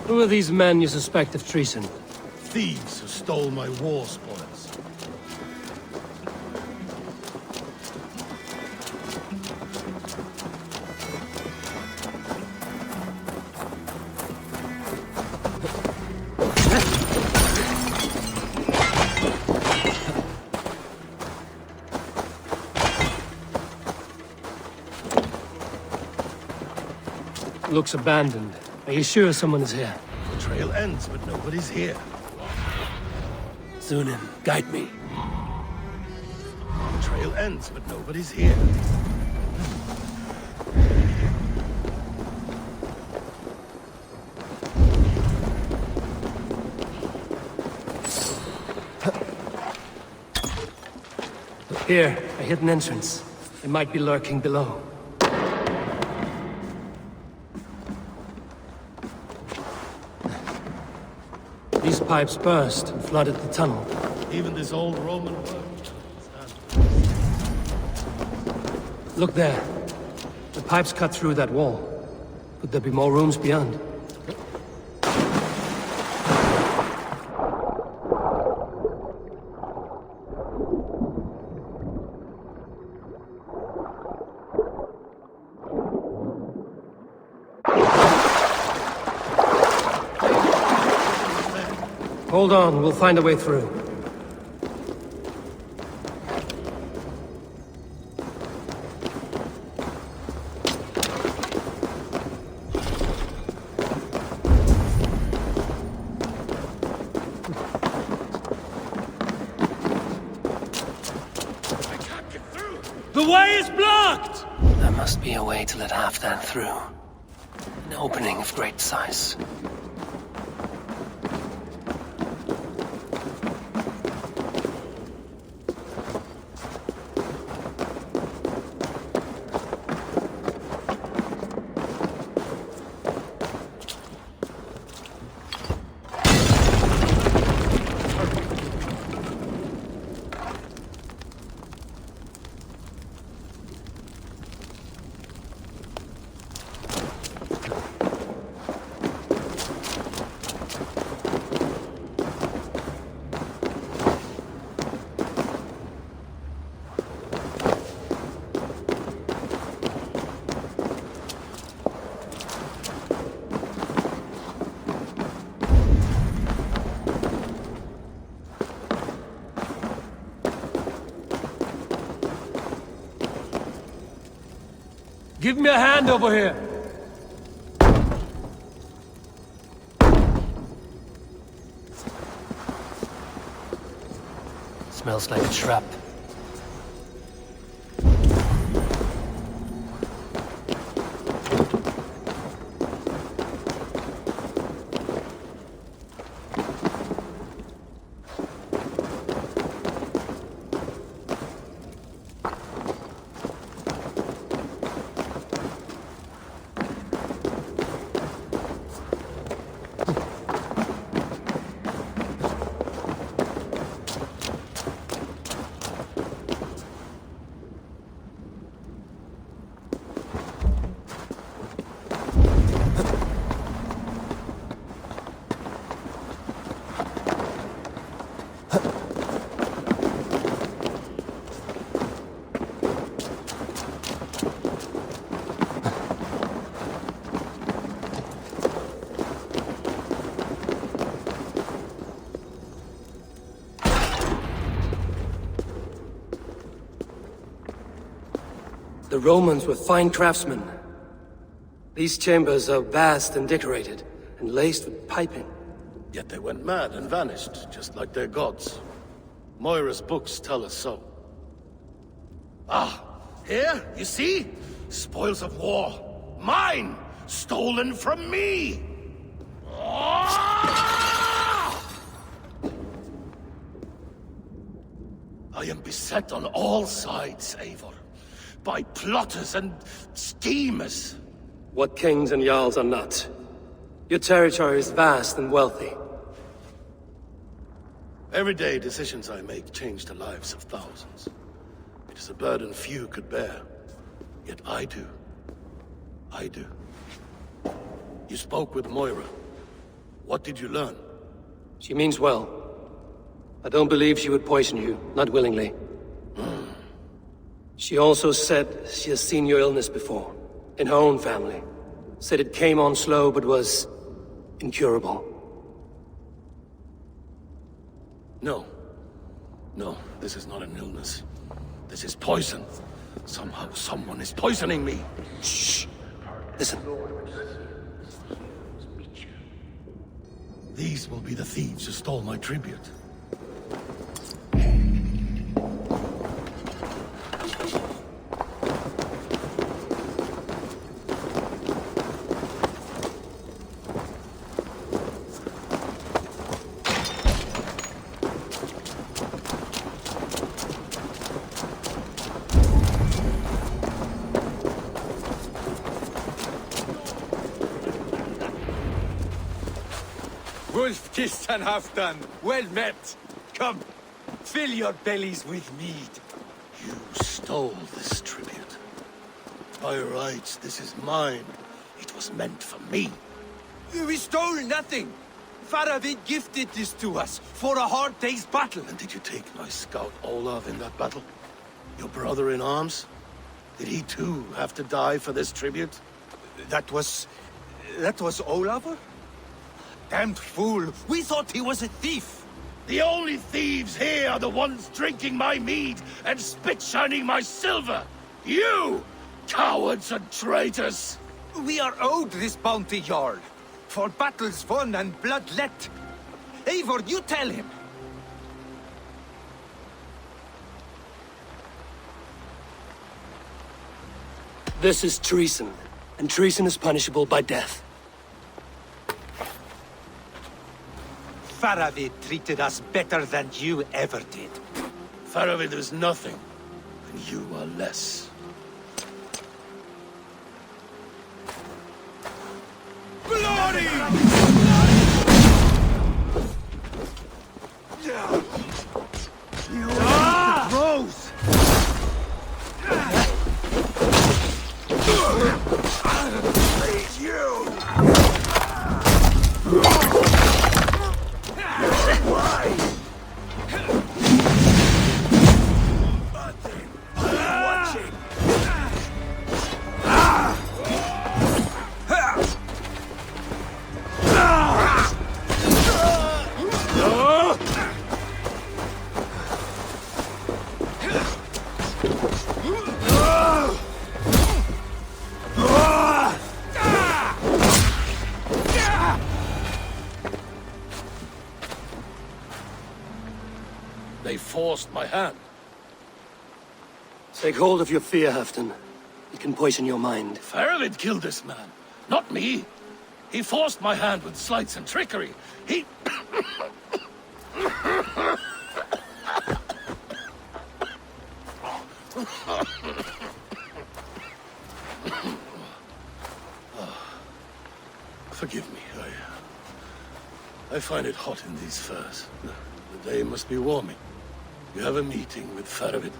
D: Who are these men you suspect of treason?
A: Thieves who stole my war spoils.
D: Looks abandoned. Are you sure someone is here?
A: The trail ends, but nobody's here.
D: Zunin, guide me.
A: The trail ends, but nobody's here.
D: Here, a hidden entrance. It might be lurking below. These pipes burst and flooded the tunnel.
A: Even this old Roman work.
D: Look there. The pipes cut through that wall. Could there be more rooms beyond? Hold on, we'll find a way through.
N: The way is blocked!
D: There must be a way to let Halfdan through. An opening of great size. Give me a hand over here! Smells like a trap. The Romans were fine craftsmen. These chambers are vast and decorated, and laced with piping.
A: Yet they went mad and vanished, just like their gods. Moira's books tell us so. Ah, here, you see? Spoils of war. Mine! Stolen from me! I am beset on all sides, Eivor. By plotters and schemers.
D: What kings and jarls are not? Your territory is vast and wealthy.
A: Everyday decisions I make change the lives of thousands. It is a burden few could bear. Yet I do. I do. You spoke with Moira. What did you learn?
D: She means well. I don't believe she would poison you, not willingly. She also said she has seen your illness before, in her own family. Said it came on slow, but was incurable.
A: No. No, this is not an illness. This is poison. Somehow someone is poisoning me.
D: Shh. Listen.
A: These will be the thieves who stole my tribute.
K: Wolf-kissed and half done. Well met. Come, fill your bellies with mead.
A: You stole this tribute. By rights, this is mine. It was meant for me.
K: We stole nothing. Faravid gifted this to us for a hard day's battle.
A: And did you take my scout Olav in that battle? Your brother in arms? Did he too have to die for this tribute?
K: That was Olav? Damned fool! We thought he was a thief!
A: The only thieves here are the ones drinking my mead and spit-shining my silver! You! Cowards and traitors!
K: We are owed this bounty, Jarl. For battles won and blood let. Eivor, you tell him!
D: This is treason, and treason is punishable by death.
K: Faravid treated us better than you ever did.
A: Faravid is nothing, and you are less.
K: Bloody! You are the rose! Leave you! Why? Watching.
A: They forced my hand.
D: Take hold of your fear, Halfdan. It can poison your mind.
A: Faravid killed this man, not me. He forced my hand with sleights and trickery. He... Forgive me. I find it hot in these furs. The day must be warming. You have a meeting with Faravid.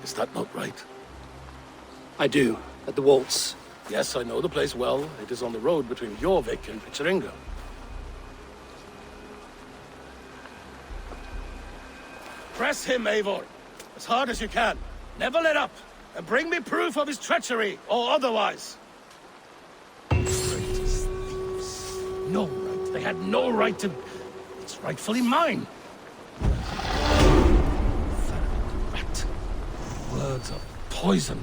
A: Is that not right?
D: I do, at the waltz.
A: Yes, I know the place well. It is on the road between Jorvik and Picheringa. Press him, Eivor. As hard as you can. Never let up. And bring me proof of his treachery, or otherwise. Traitors, thieves. No right. They had no right to... It's rightfully mine. Rat. Words of poison.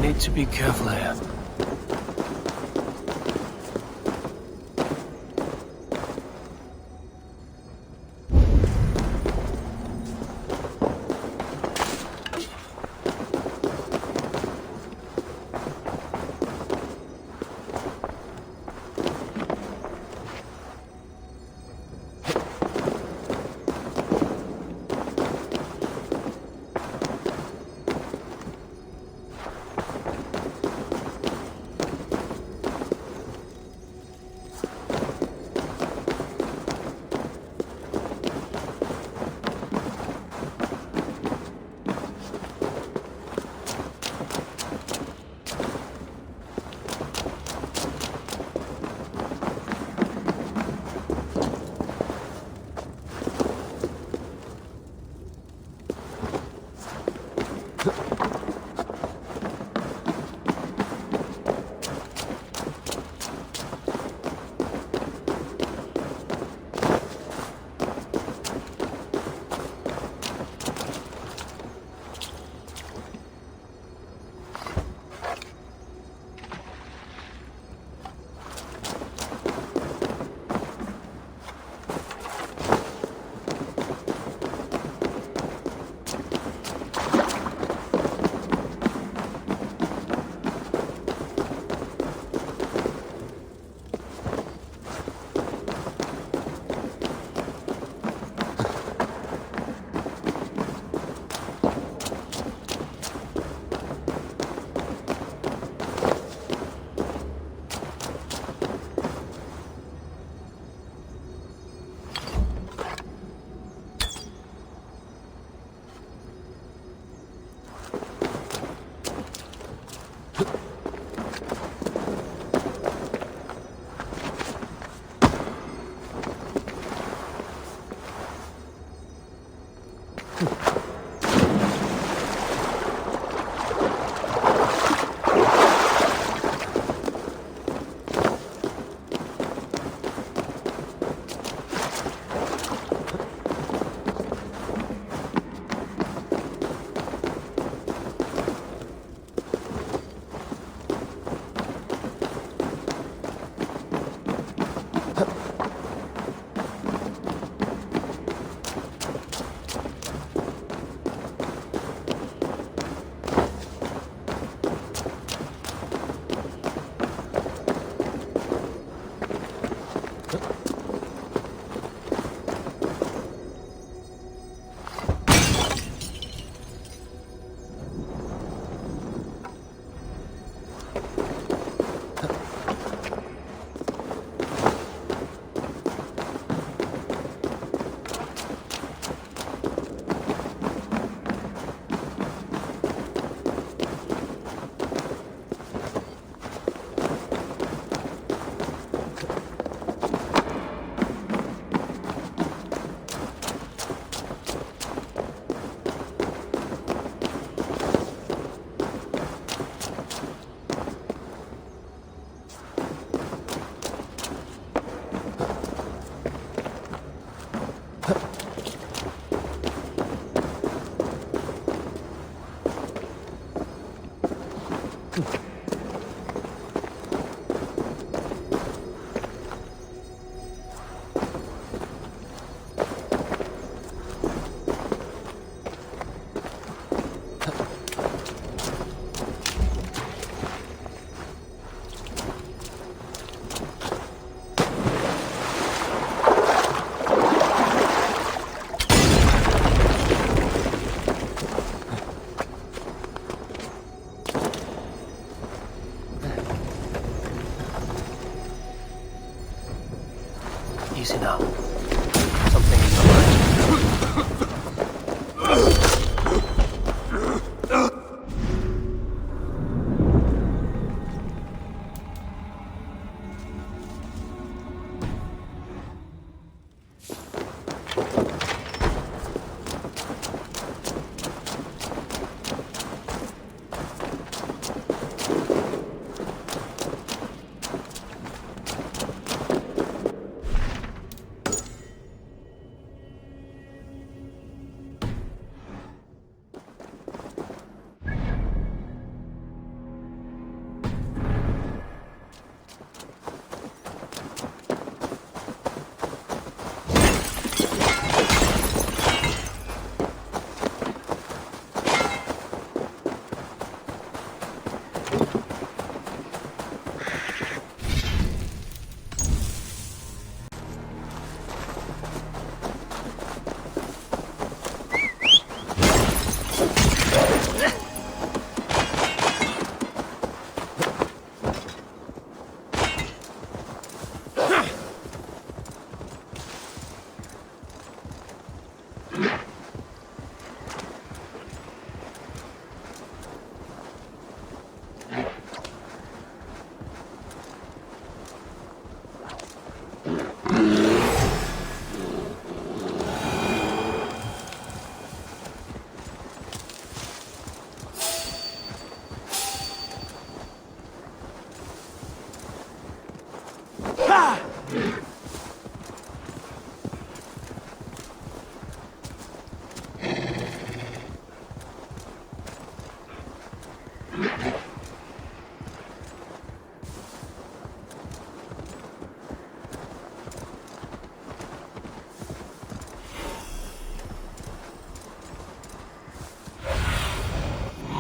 D: Need to be careful here.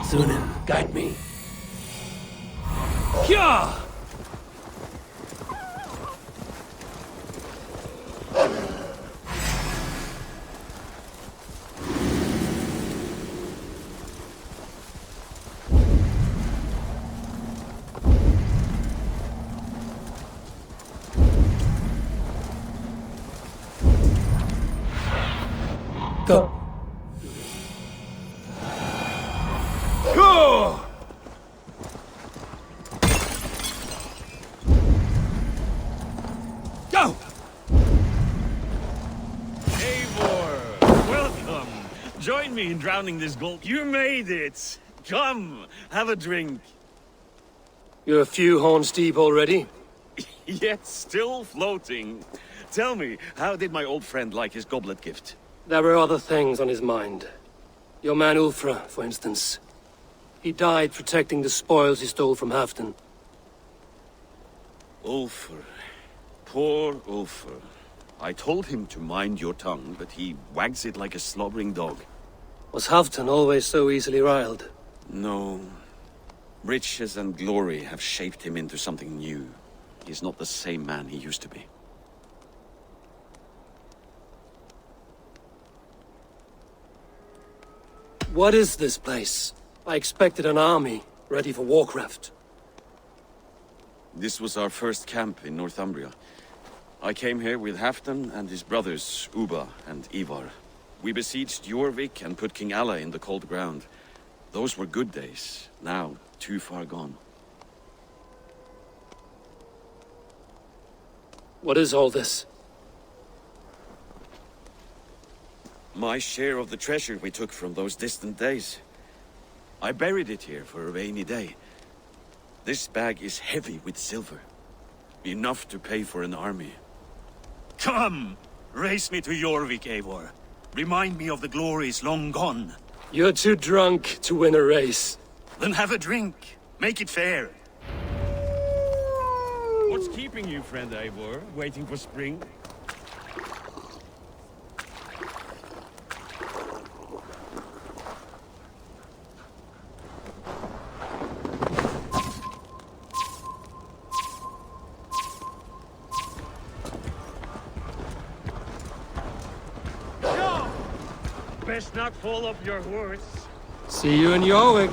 D: Sunan, guide me. Kya! Go. Go! Go!
E: Eivor, welcome. Join me in drowning this gold. You made it. Come, have a drink.
D: You're a few horns deep already?
E: Yet still floating. Tell me, how did my old friend like his goblet gift?
D: There were other things on his mind. Your man Ulfra, for instance. He died protecting the spoils he stole from Halfdan.
E: Ulfr. Poor Ulfr. I told him to mind your tongue, but he wags it like a slobbering dog.
D: Was Halfdan always so easily riled?
E: No. Riches and glory have shaped him into something new. He's not the same man he used to be.
D: What is this place? I expected an army, ready for warcraft.
E: This was our first camp in Northumbria. I came here with Halfdan and his brothers, Ubba and Ivar. We besieged Jorvik and put King Alla in the cold ground. Those were good days, now too far gone.
D: What is all this?
E: My share of the treasure we took from those distant days. I buried it here for a rainy day. This bag is heavy with silver. Enough to pay for an army.
O: Come! Race me to Jorvik, Eivor. Remind me of the glories long gone.
D: You're too drunk to win a race.
O: Then have a drink. Make it fair.
E: What's keeping you, friend Eivor? Waiting for spring? Best not fall off your horse.
D: See you in Jorvik.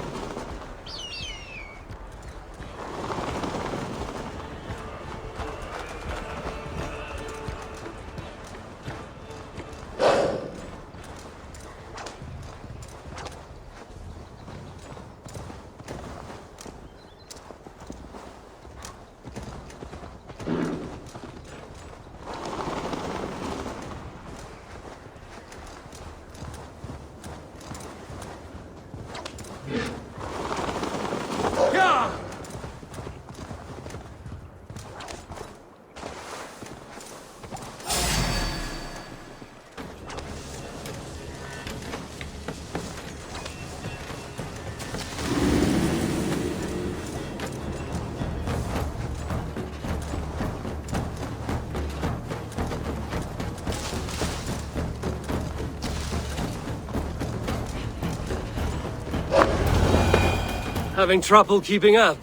D: Having trouble keeping up?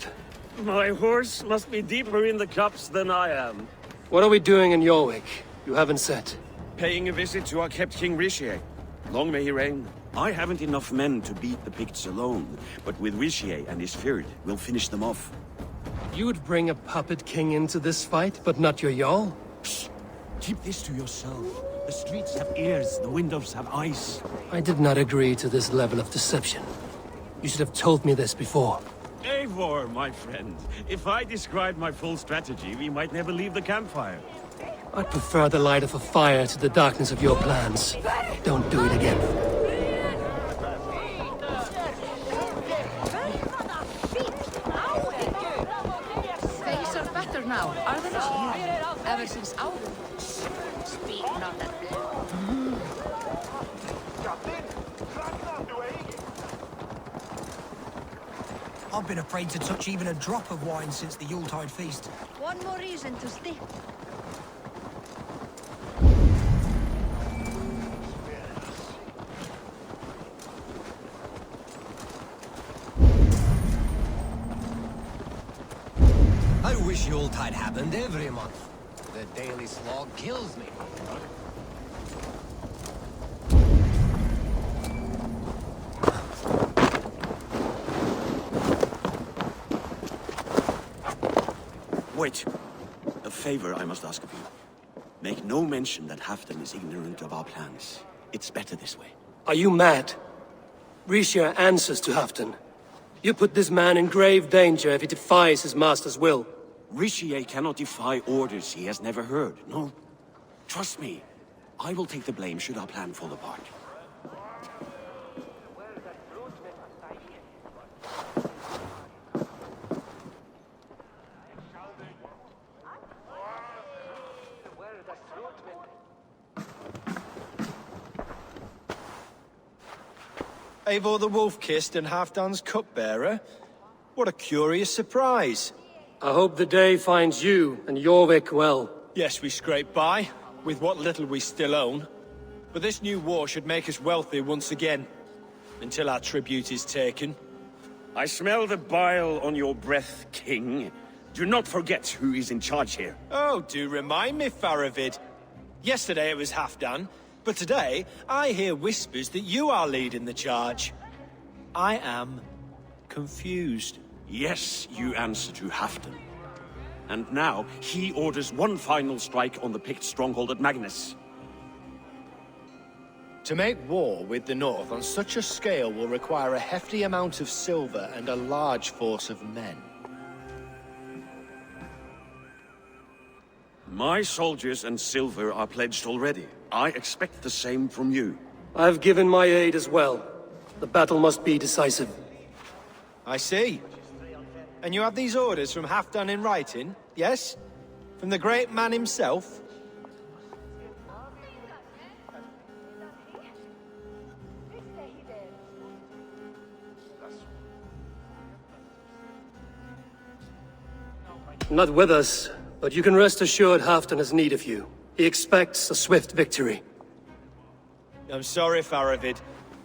E: My horse must be deeper in the cups than I am.
D: What are we doing in Jorvik? You haven't said.
E: Paying a visit to our kept King Rishi. Long may he reign. I haven't enough men to beat the Picts alone, but with Rishi and his Fyrd, we'll finish them off.
D: You would bring a puppet king into this fight, but not your Jarl?
O: Psst. Keep this to yourself. The streets have ears, the windows have eyes.
D: I did not agree to this level of deception. You should have told me this before.
E: Eivor, my friend. If I described my full strategy, we might never leave the campfire.
D: I'd prefer the light of a fire to the darkness of your plans. Don't do it again.
J: Things are better now, are they not? Ever since Audun. Speak not that blow.
P: I've been afraid to touch even a drop of wine since the Yuletide feast.
J: One more reason to stick.
Q: I wish Yuletide happened every month. The daily slog kills me.
E: Wait. A favor I must ask of you. Make no mention that Halfdan is ignorant of our plans. It's better this way.
D: Are you mad? Rishia answers to Halfdan. You put this man in grave danger if he defies his master's will.
E: Rishia cannot defy orders he has never heard, no? Trust me. I will take the blame should our plan fall apart.
C: Eivor the Wolf-Kissed and Halfdan's cupbearer? What a curious surprise.
D: I hope the day finds you and Jorvik well.
C: Yes, we scrape by, with what little we still own. But this new war should make us wealthy once again. Until our tribute is taken.
E: I smell the bile on your breath, King. Do not forget who is in charge here.
C: Oh, do remind me, Faravid. Yesterday it was Halfdan, but today I hear whispers that you are leading the charge. I am confused.
E: Yes, you answer to Halfdan. And now, he orders one final strike on the Pict stronghold at Magnus.
C: To make war with the North on such a scale will require a hefty amount of silver and a large force of men.
E: My soldiers and silver are pledged already. I expect the same from you.
D: I've given my aid as well. The battle must be decisive.
C: I see. And you have these orders from Halfdan in writing, yes? From the great man himself?
D: Not with us, but you can rest assured Halfdan has need of you. He expects a swift victory.
C: I'm sorry, Faravid,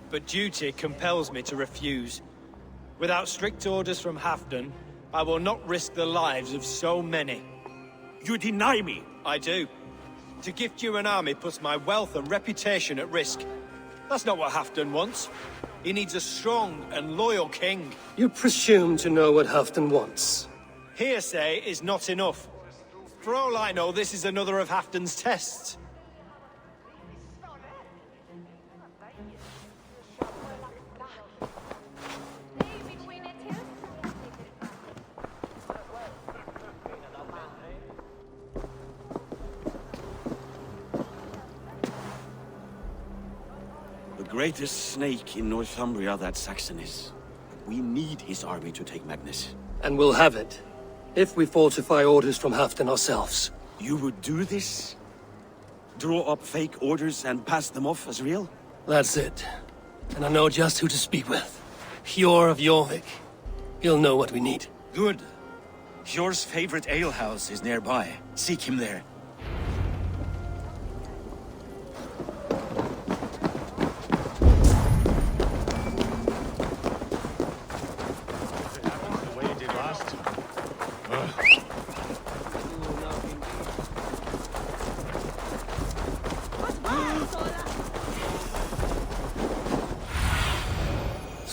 C: but duty compels me to refuse. Without strict orders from Halfdan, I will not risk the lives of so many.
E: You deny me?
C: I do. To gift you an army puts my wealth and reputation at risk. That's not what Halfdan wants. He needs a strong and loyal king.
D: You presume to know what Halfdan wants.
C: Hearsay is not enough. For all I know, this is another of Halfdan's tests.
E: The greatest snake in Northumbria that Saxon is. We need his army to take Magnus.
D: And we'll have it. If we falsify orders from Halfdan ourselves.
E: You would do this? Draw up fake orders and pass them off as real?
D: That's it. And I know just who to speak with. Hjor of Jorvik. He'll know what we need.
O: Good. Hjor's favorite alehouse is nearby. Seek him there.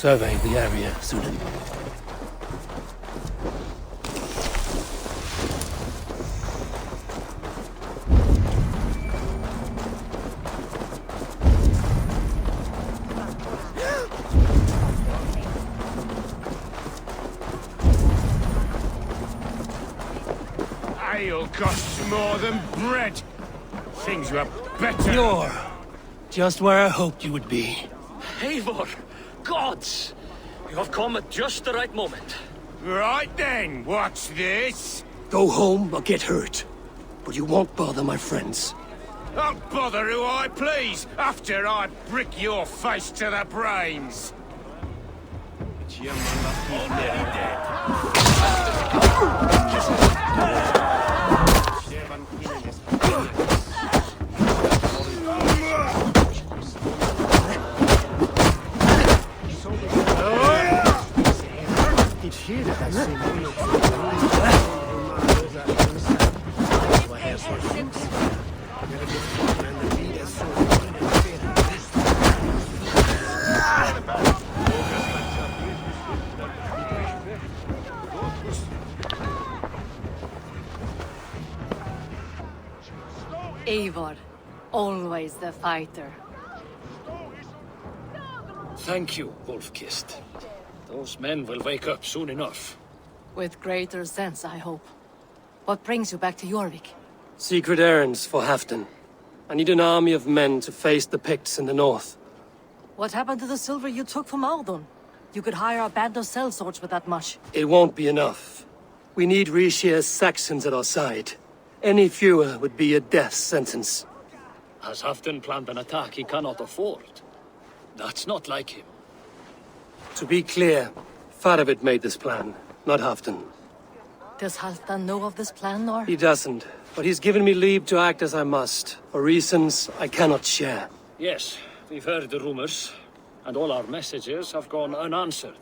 D: Survey the area, Sunan.
B: Ale costs more than bread. Things were better.
D: You're just where I hoped you would be.
R: Eivor! Gods! You have come at just the right moment.
B: Right then, what's this?
D: Go home or get hurt. but you won't bother my friends.
B: I'll bother who I please, after I brick your face to the brains. Already dead.
J: Eivor, always the fighter.
D: Thank you, Wolf-Kissed. Those men will wake up soon enough.
J: With greater sense, I hope. What brings you back to Jorvik?
D: Secret errands for Halfdan. I need an army of men to face the Picts in the north.
J: What happened to the silver you took from Aldon? You could hire a band of sellswords with that much.
D: It won't be enough. We need Rishia's Saxons at our side. Any fewer would be a death sentence.
R: Has Halfdan planned an attack he cannot afford? That's not like him.
D: To be clear, Faravid made this plan, not Halfdan.
J: Does Halfdan know of this plan, or?
D: He doesn't, but he's given me leave to act as I must, for reasons I cannot share.
R: Yes, we've heard the rumors, and all our messages have gone unanswered.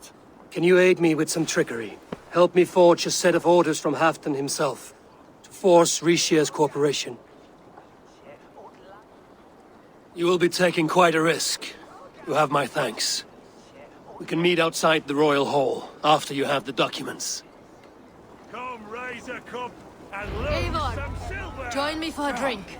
D: Can you aid me with some trickery? Help me forge a set of orders from Halfdan himself, to force Rishia's cooperation. You will be taking quite a risk. You have my thanks. We can meet outside the Royal Hall, after you have the documents.
B: Come, raise a cup and lose
J: Eivor,
B: some silver!
J: join me for a drink.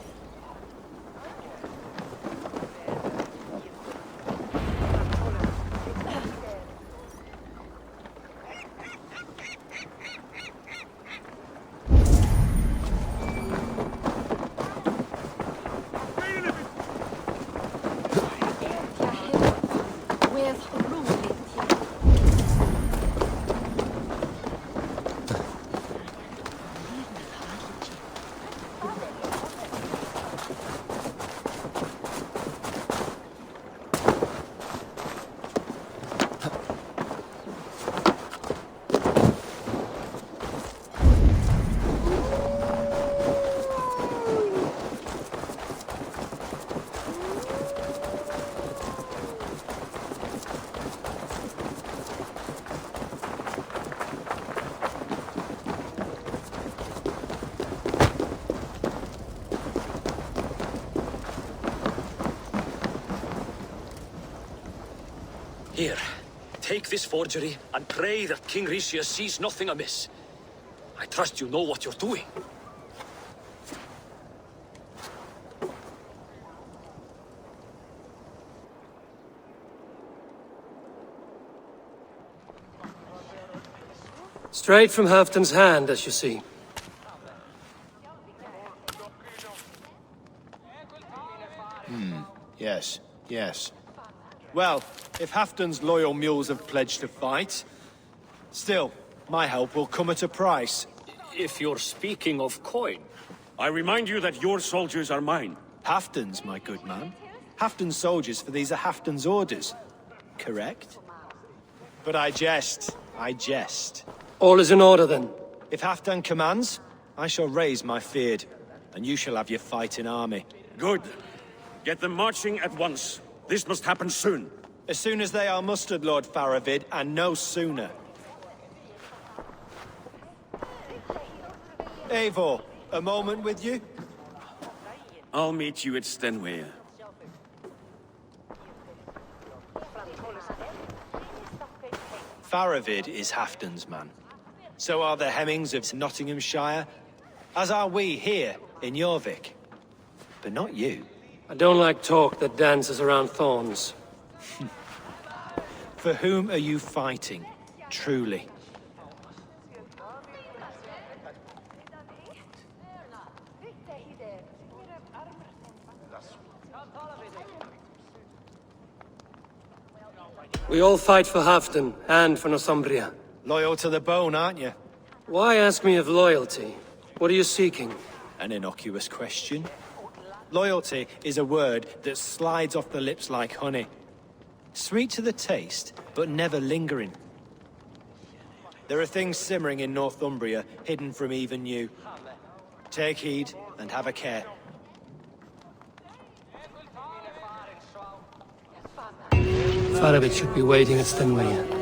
R: Here, take this forgery and pray that King Rishia sees nothing amiss. I trust you know what you're doing.
D: Straight from Halfdan's hand, as you see.
C: Yes, yes. Well, if Halfdan's loyal mules have pledged to fight, still, my help will come at a price.
R: If you're speaking of coin.
O: I remind you that your soldiers are mine.
C: Halfdan's, my good man. Halfdan's soldiers, for these are Halfdan's orders. Correct? But I jest. I jest.
D: All is in order, then.
C: If Halfdan commands, I shall raise my feared, and you shall have your fighting army.
O: Good. Get them marching at once. This must happen soon.
C: As soon as they are mustered, Lord Faravid, and no sooner. Eivor, a moment with you?
O: I'll meet you at Stenway.
C: Faravid is Halfdan's man. So are the Hemmings of Nottinghamshire, as are we here in Jorvik. But not you.
D: I don't like talk that dances around thorns.
C: For whom are you fighting, truly?
D: We all fight for Halfdan, and for Northumbria.
C: Loyal to the bone, aren't you?
D: Why ask me of loyalty? What are you seeking?
C: An innocuous question. Loyalty is a word that slides off the lips like honey. Sweet to the taste, but never lingering. There are things simmering in Northumbria, hidden from even you. Take heed and have a care.
D: Faravit should be waiting at Stenway.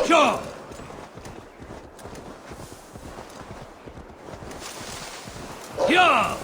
O: Ja! Ja!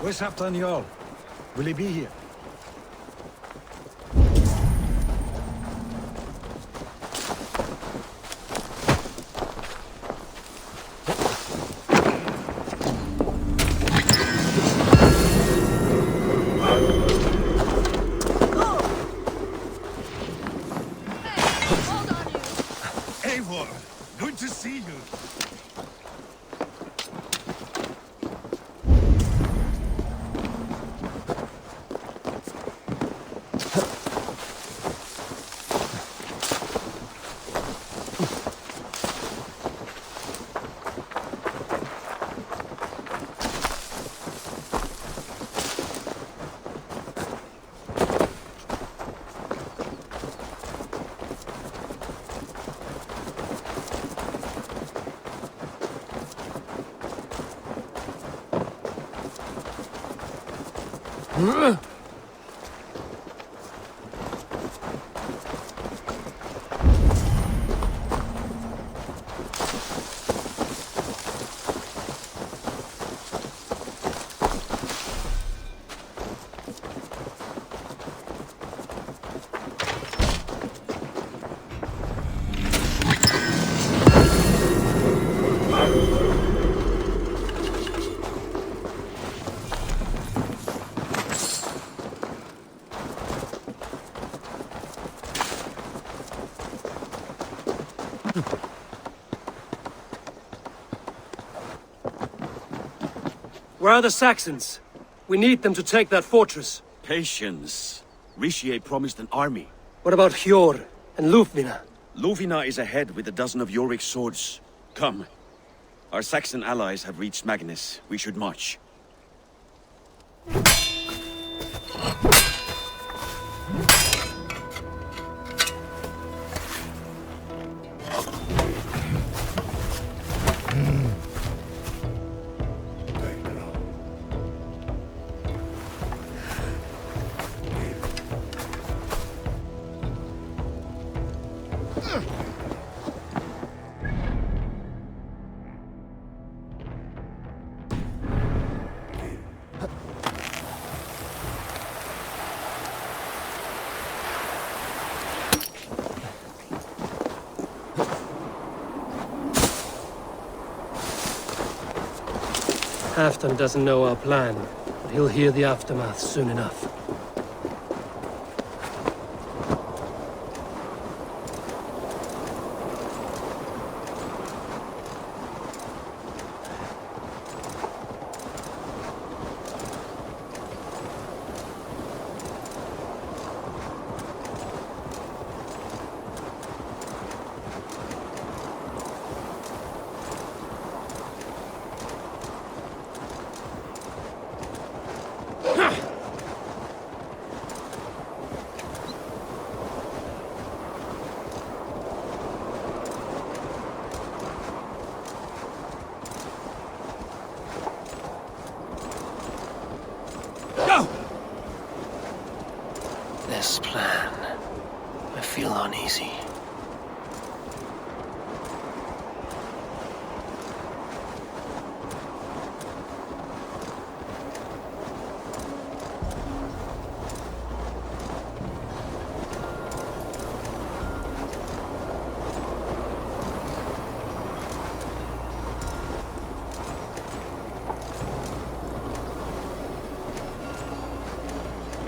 S: Where's Captain Jarl? Will he be here?
O: Eivor, good to see you.
D: Where are the Saxons? We need them to take that fortress.
E: Patience. Richier promised an army.
D: What about Hjor and Lufvina?
E: Lufvina is ahead with a dozen of Jorik's swords. Come. Our Saxon allies have reached Magnus. We should march.
D: Halfdan doesn't know our plan, but he'll hear the aftermath soon enough. This plan, I feel uneasy.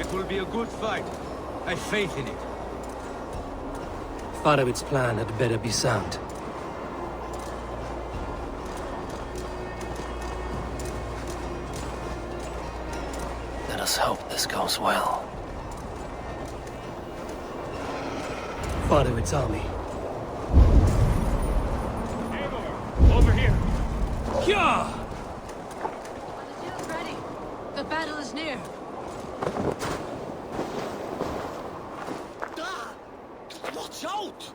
K: It will be a good fight. I've faith in it.
D: Faravid's plan had better be sound. Let us hope this goes well. Faravid's army.
H: Over here.
J: Yeah! Ready. The battle is near.
K: Watch out!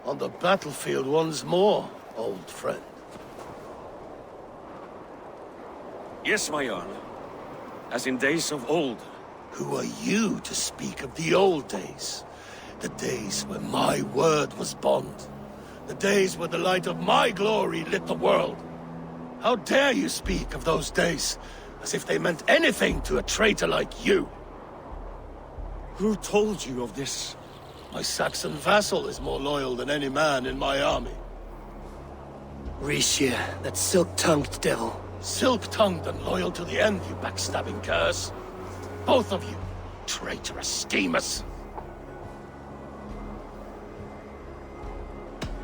A: On the battlefield once more, old friend.
E: Yes, my Jarl. As in days of old.
A: Who are you to speak of the old days? The days when my word was bond. The days when the light of my glory lit the world. How dare you speak of those days, as if they meant anything to a traitor like you?
E: Who told you of this?
A: My Saxon vassal is more loyal than any man in my army.
D: Rishir, that silk-tongued devil.
A: Silk-tongued and loyal to the end, you backstabbing curse. Both of you, traitorous schemers.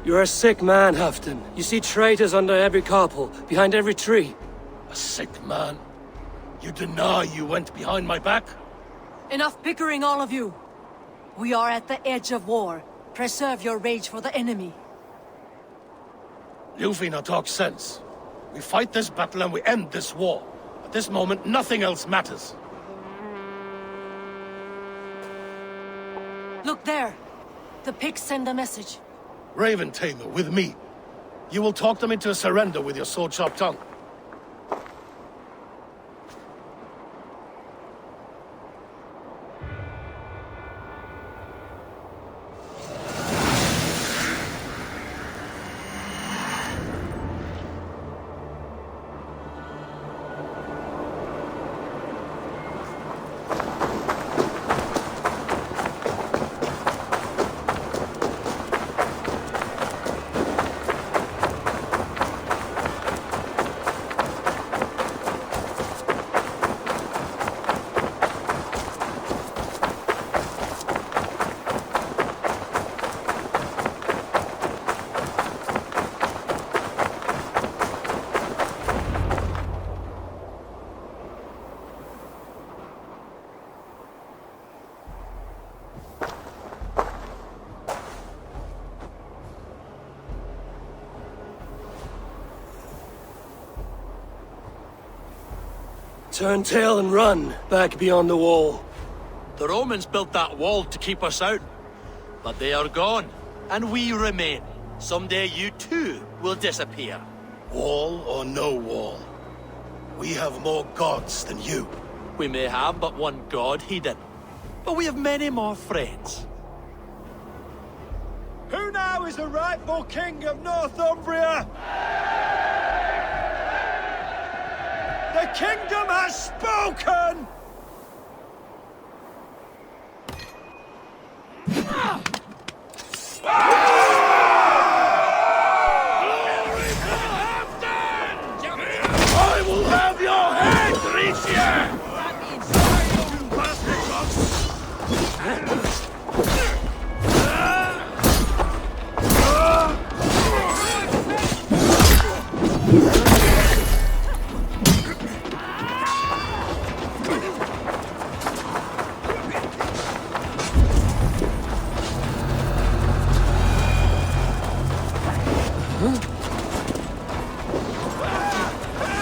D: You're a sick man, Halfdan. You see traitors under every carpel, behind every tree.
A: A sick man? You deny you went behind my back?
J: Enough bickering, all of you. We are at the edge of war. Preserve your rage for the enemy.
A: Ljufina talks sense. We fight this battle and we end this war. At this moment, nothing else matters.
J: Look there. The pigs send a message.
A: Raven Tamer, with me. You will talk them into a surrender with your sword-sharp tongue.
D: Turn tail and run, back beyond the wall.
N: The Romans built that wall to keep us out. But they are gone, and we remain. Someday you too will disappear.
A: Wall or no wall, we have more gods than you.
N: We may have but one god, Hedon. But we have many more friends.
K: Who now is the rightful king of Northumbria? The kingdom has spoken!
A: will have your head, Ricia!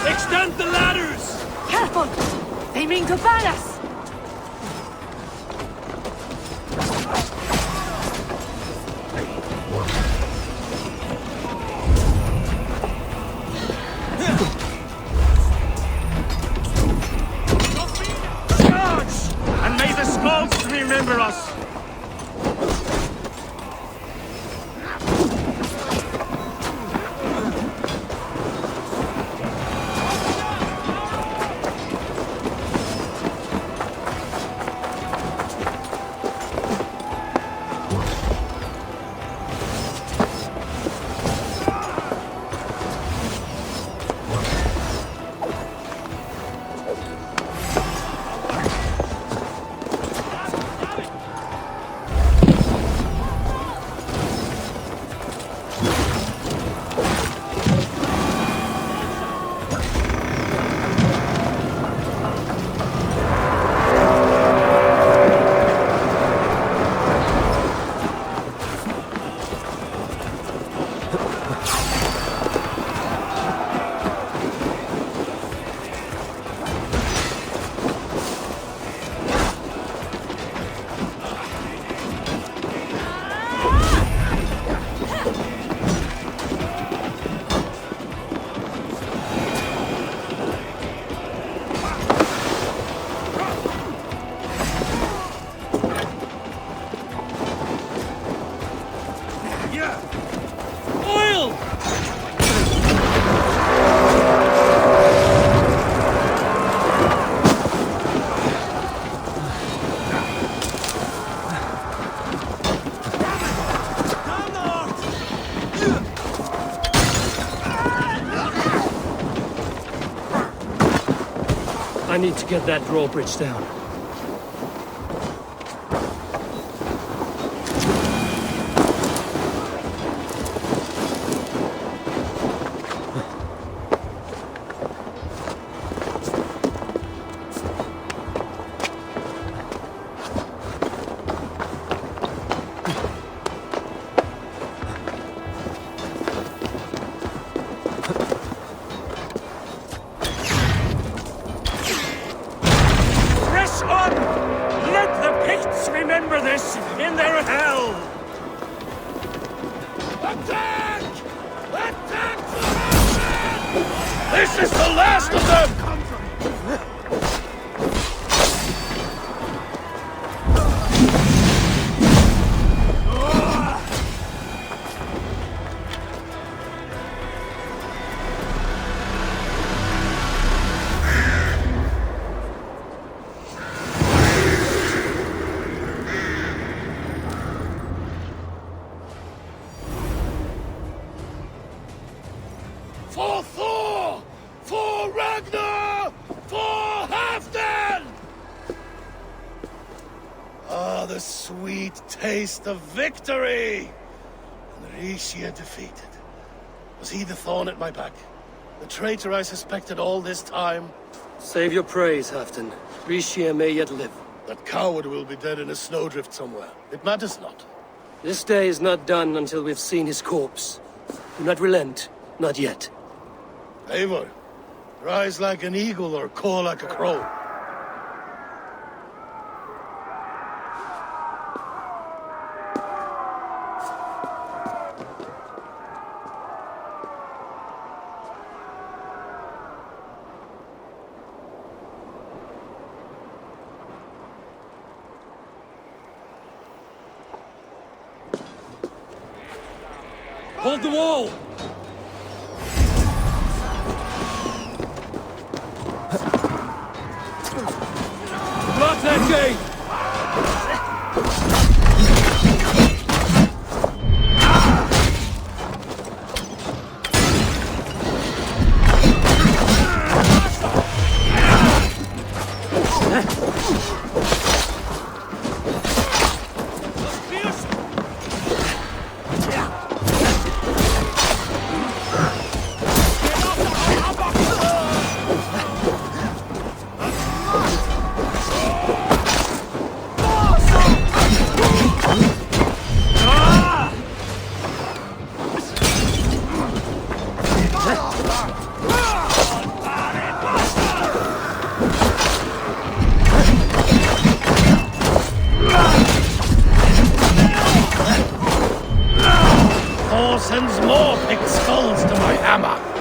R: Extend the ladders!
J: Careful! They mean to ban us!
O: And may the skulls remember us!
D: I need to get that drawbridge down.
O: Remember this in their hell!
A: Attack! Attack for Halfdan! This is the last of them! For Thor! For Ragnar! For Halfdan! Ah, the sweet taste of victory! And Ricia defeated. Was he the thorn at my back? The traitor I suspected all this time?
D: Save your praise, Halfdan. Ricia may yet live.
A: That coward will be dead in a snowdrift somewhere. It matters not.
D: This day is not done until we've seen his corpse. Do not relent. Not yet.
A: Eivor, rise like an eagle or caw like a crow.
D: Hold the wall! Block that gate!
A: hammer!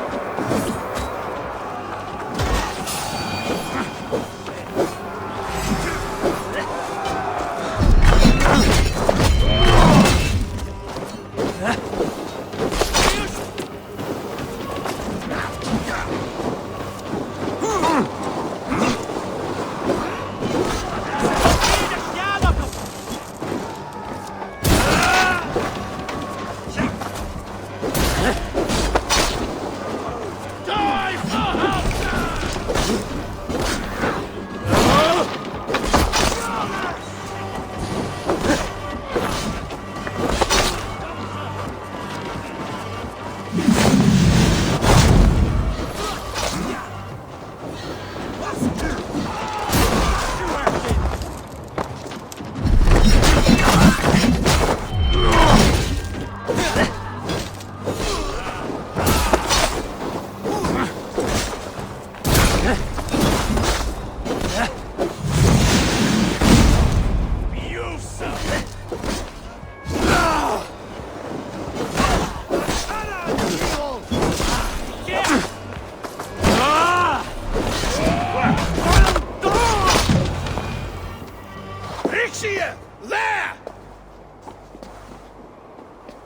N: There!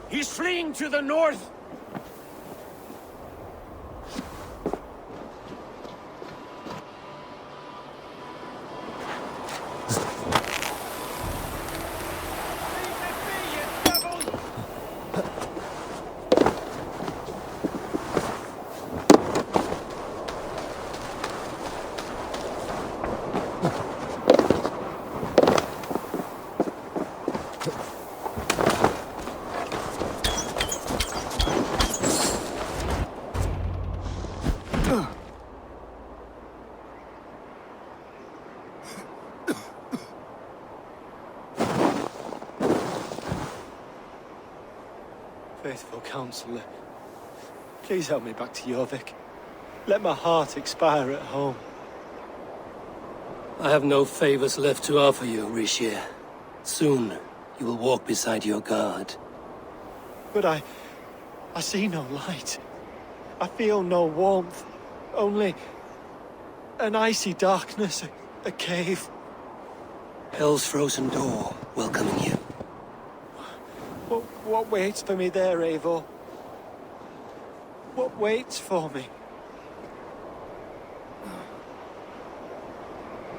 N: He's fleeing to the north!
C: Faithful counselor, please help me back to Jorvik. Let my heart expire at home.
D: I have no favors left to offer you, Rishir. Soon, you will walk beside your guard.
C: But I see no light. I feel no warmth. Only an icy darkness, a cave.
D: Hell's frozen door welcoming you.
C: What waits for me there, Eivor? What waits for me?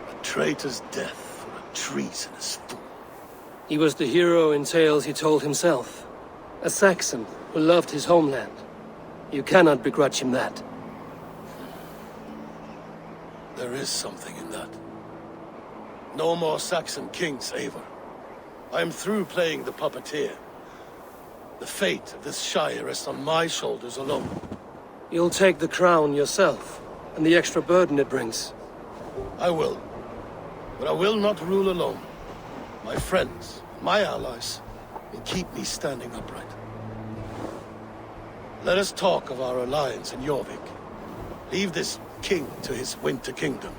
A: A traitor's death for a treasonous fool.
D: He was the hero in tales he told himself. A Saxon who loved his homeland. You cannot begrudge him that.
A: There is something in that. No more Saxon kings, Eivor. I am through playing the puppeteer. The fate of this Shire rests on my shoulders alone.
D: You'll take the crown yourself, and the extra burden it brings.
A: I will. But I will not rule alone. My friends, my allies, will keep me standing upright. Let us talk of our alliance in Jorvik. Leave this king to his winter kingdom.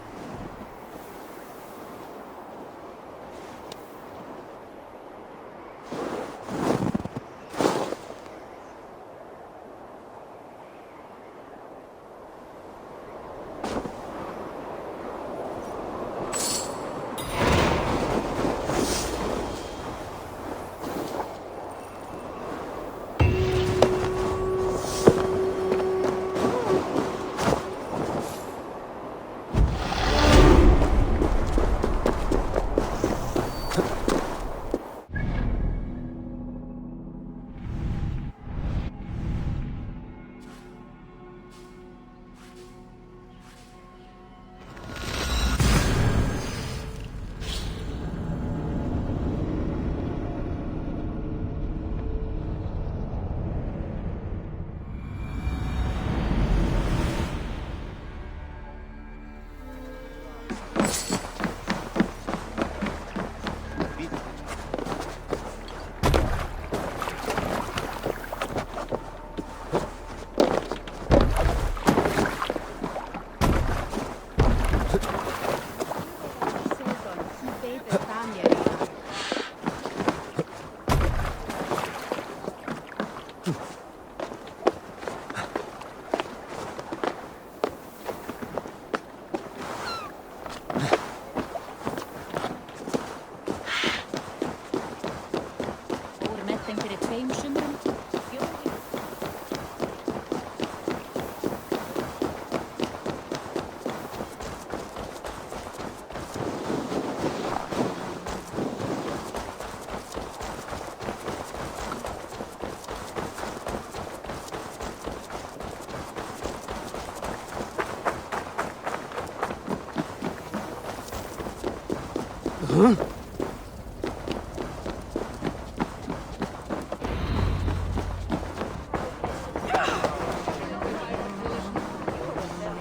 D: Huh?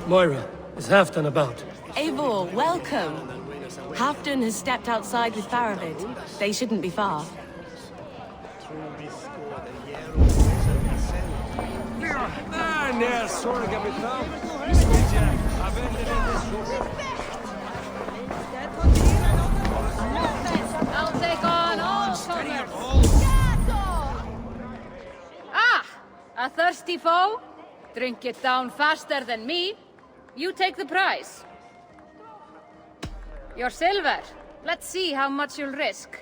D: Moira, is Halfdan about?
F: Eivor, welcome. Halfdan has stepped outside with Faravid. They shouldn't be far.
G: I'll take on all comers. Ah! A thirsty foe? Drink it down faster than me. You take the prize. Your silver. Let's see how much you'll risk.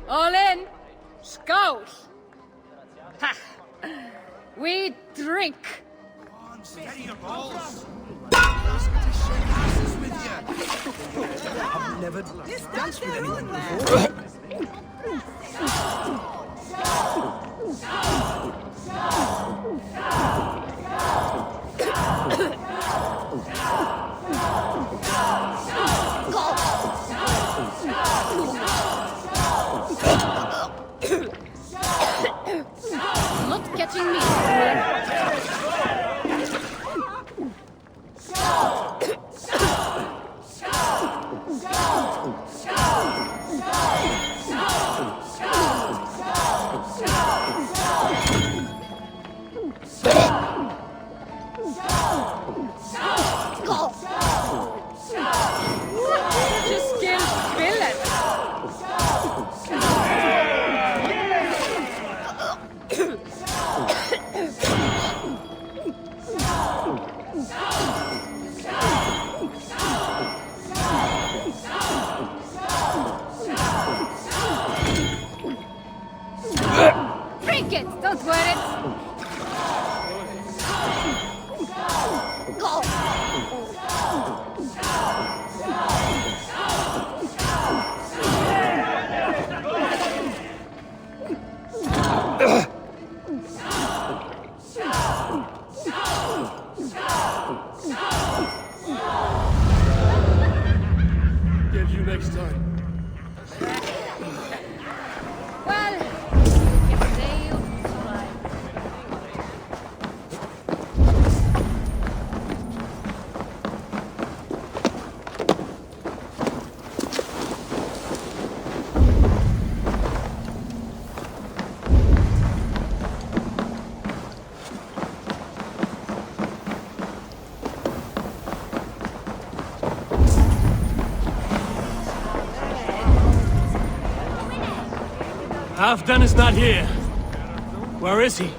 G: All in. Skål! Ha! We drink.
B: Steady your balls.
P: I've never danced with anyone before.
G: Not catching me. Just skilled villain. Drink it, don't wear it.
A: Get you next time.
G: Well, you can say you survived.
D: Halfdan is not here. Where is he?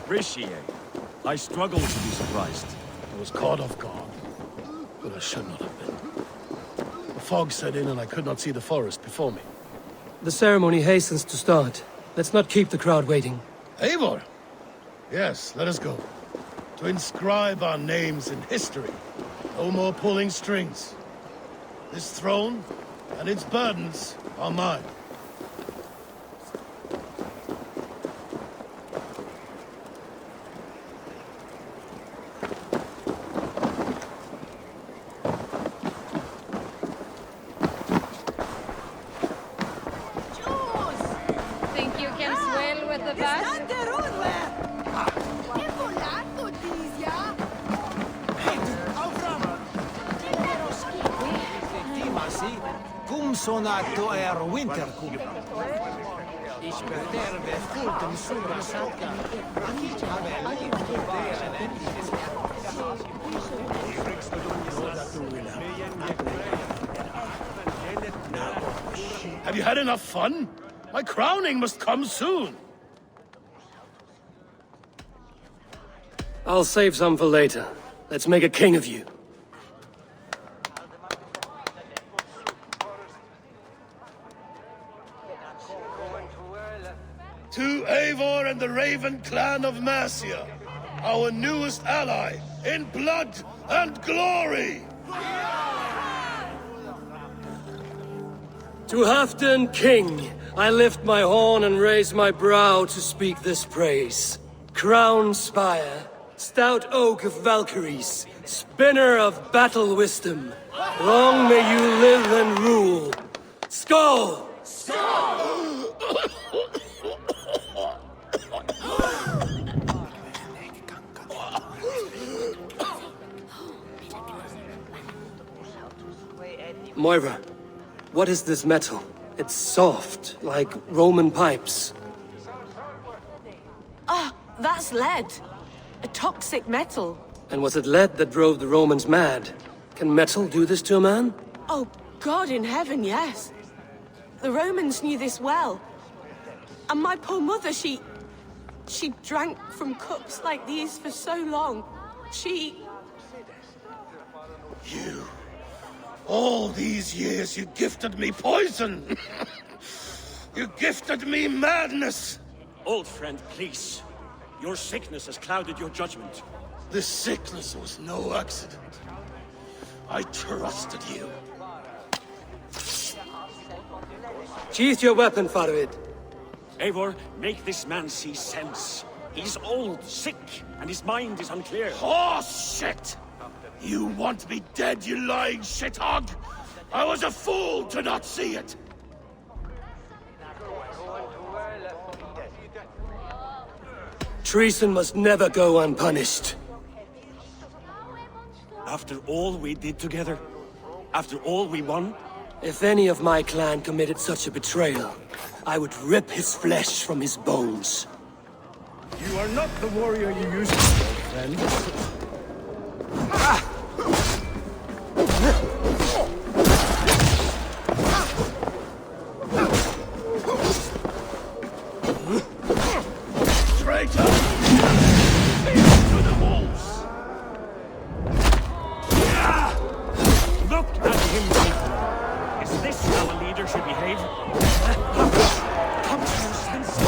O: Appreciate. I struggle to be surprised.
A: I was caught off guard, but I should not have been. The fog set in and I could not see the forest before me.
D: The ceremony hastens to start. Let's not keep the crowd waiting.
A: Eivor! Yes, let us go. To inscribe our names in history. No more pulling strings. This throne and its burdens are mine.
G: Think you can swell with the best?
K: Cum sonato wintercum. Ich verderbe fultem sura sacca.
A: Have you had enough fun? My crowning must come soon.
D: I'll save some for later. Let's make a king of you.
A: To Eivor and the Raven clan of Mercia, our newest ally, in blood and glory!
D: To Halfdan King, I lift my horn and raise my brow to speak this praise. Crown spire, stout oak of Valkyries, spinner of battle wisdom, long may you live and rule. Skål! Moira, what is this metal? It's soft, like Roman pipes.
F: Ah, that's lead. A toxic metal.
D: And was it lead that drove the Romans mad? Can metal do this to a man?
F: Oh, God in heaven, yes. The Romans knew this well. And my poor mother, she drank from cups like these for so long.
A: You... All these years you gifted me poison! You gifted me madness!
O: Old friend, please. Your sickness has clouded your judgment.
A: This sickness was no accident. I trusted you.
D: Sheath your weapon, Farid.
O: Eivor, make this man see sense. He's old, sick, and his mind is unclear.
A: Horse shit! You want me dead, you lying shithog? I was a fool to not see it!
D: Treason must never go unpunished.
O: After all we did together? After all we won?
D: If any of my clan committed such a betrayal, I would rip his flesh from his bones.
S: You are not the warrior you used to be, friend.
A: Traitor! To the wolves!
O: Look at him, Eivor. Is this how a leader should behave? Come to your senses.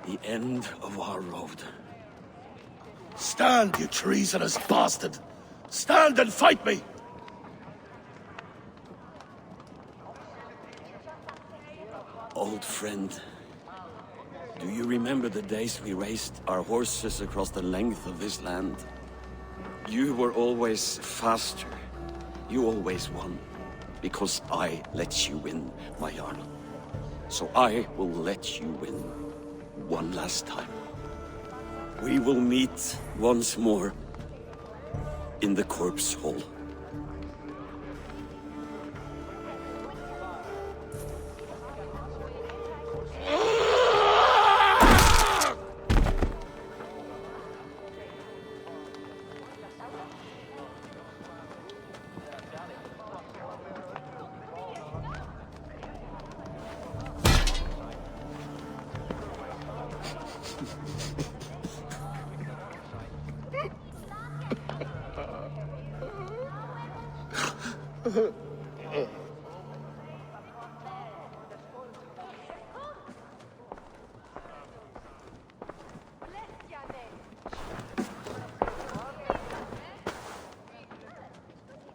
O: The end of our road.
A: Stand, you treasonous bastard! Stand and fight me!
E: Old friend, do you remember the days we raced our horses across the length of this land? You were always faster. You always won. Because I let you win, my Jarl. So I will let you win. One last time. We will meet once more in the corpse hall.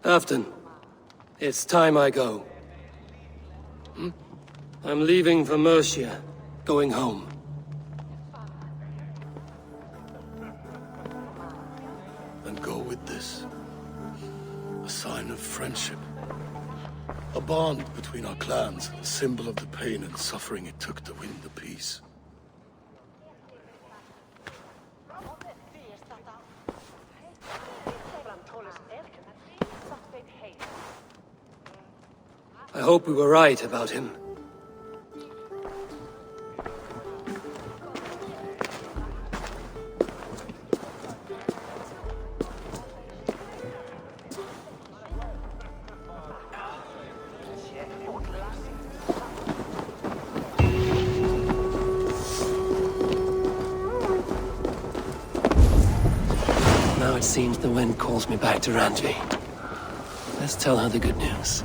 D: Halfdan, it's time I go. I'm leaving for Mercia, going home.
A: And go with this. A sign of friendship. A bond between our clans, a symbol of the pain and suffering it took to win the peace.
D: I hope we were right about him. it seems the wind calls me back to Randvi. Let's tell her the good news.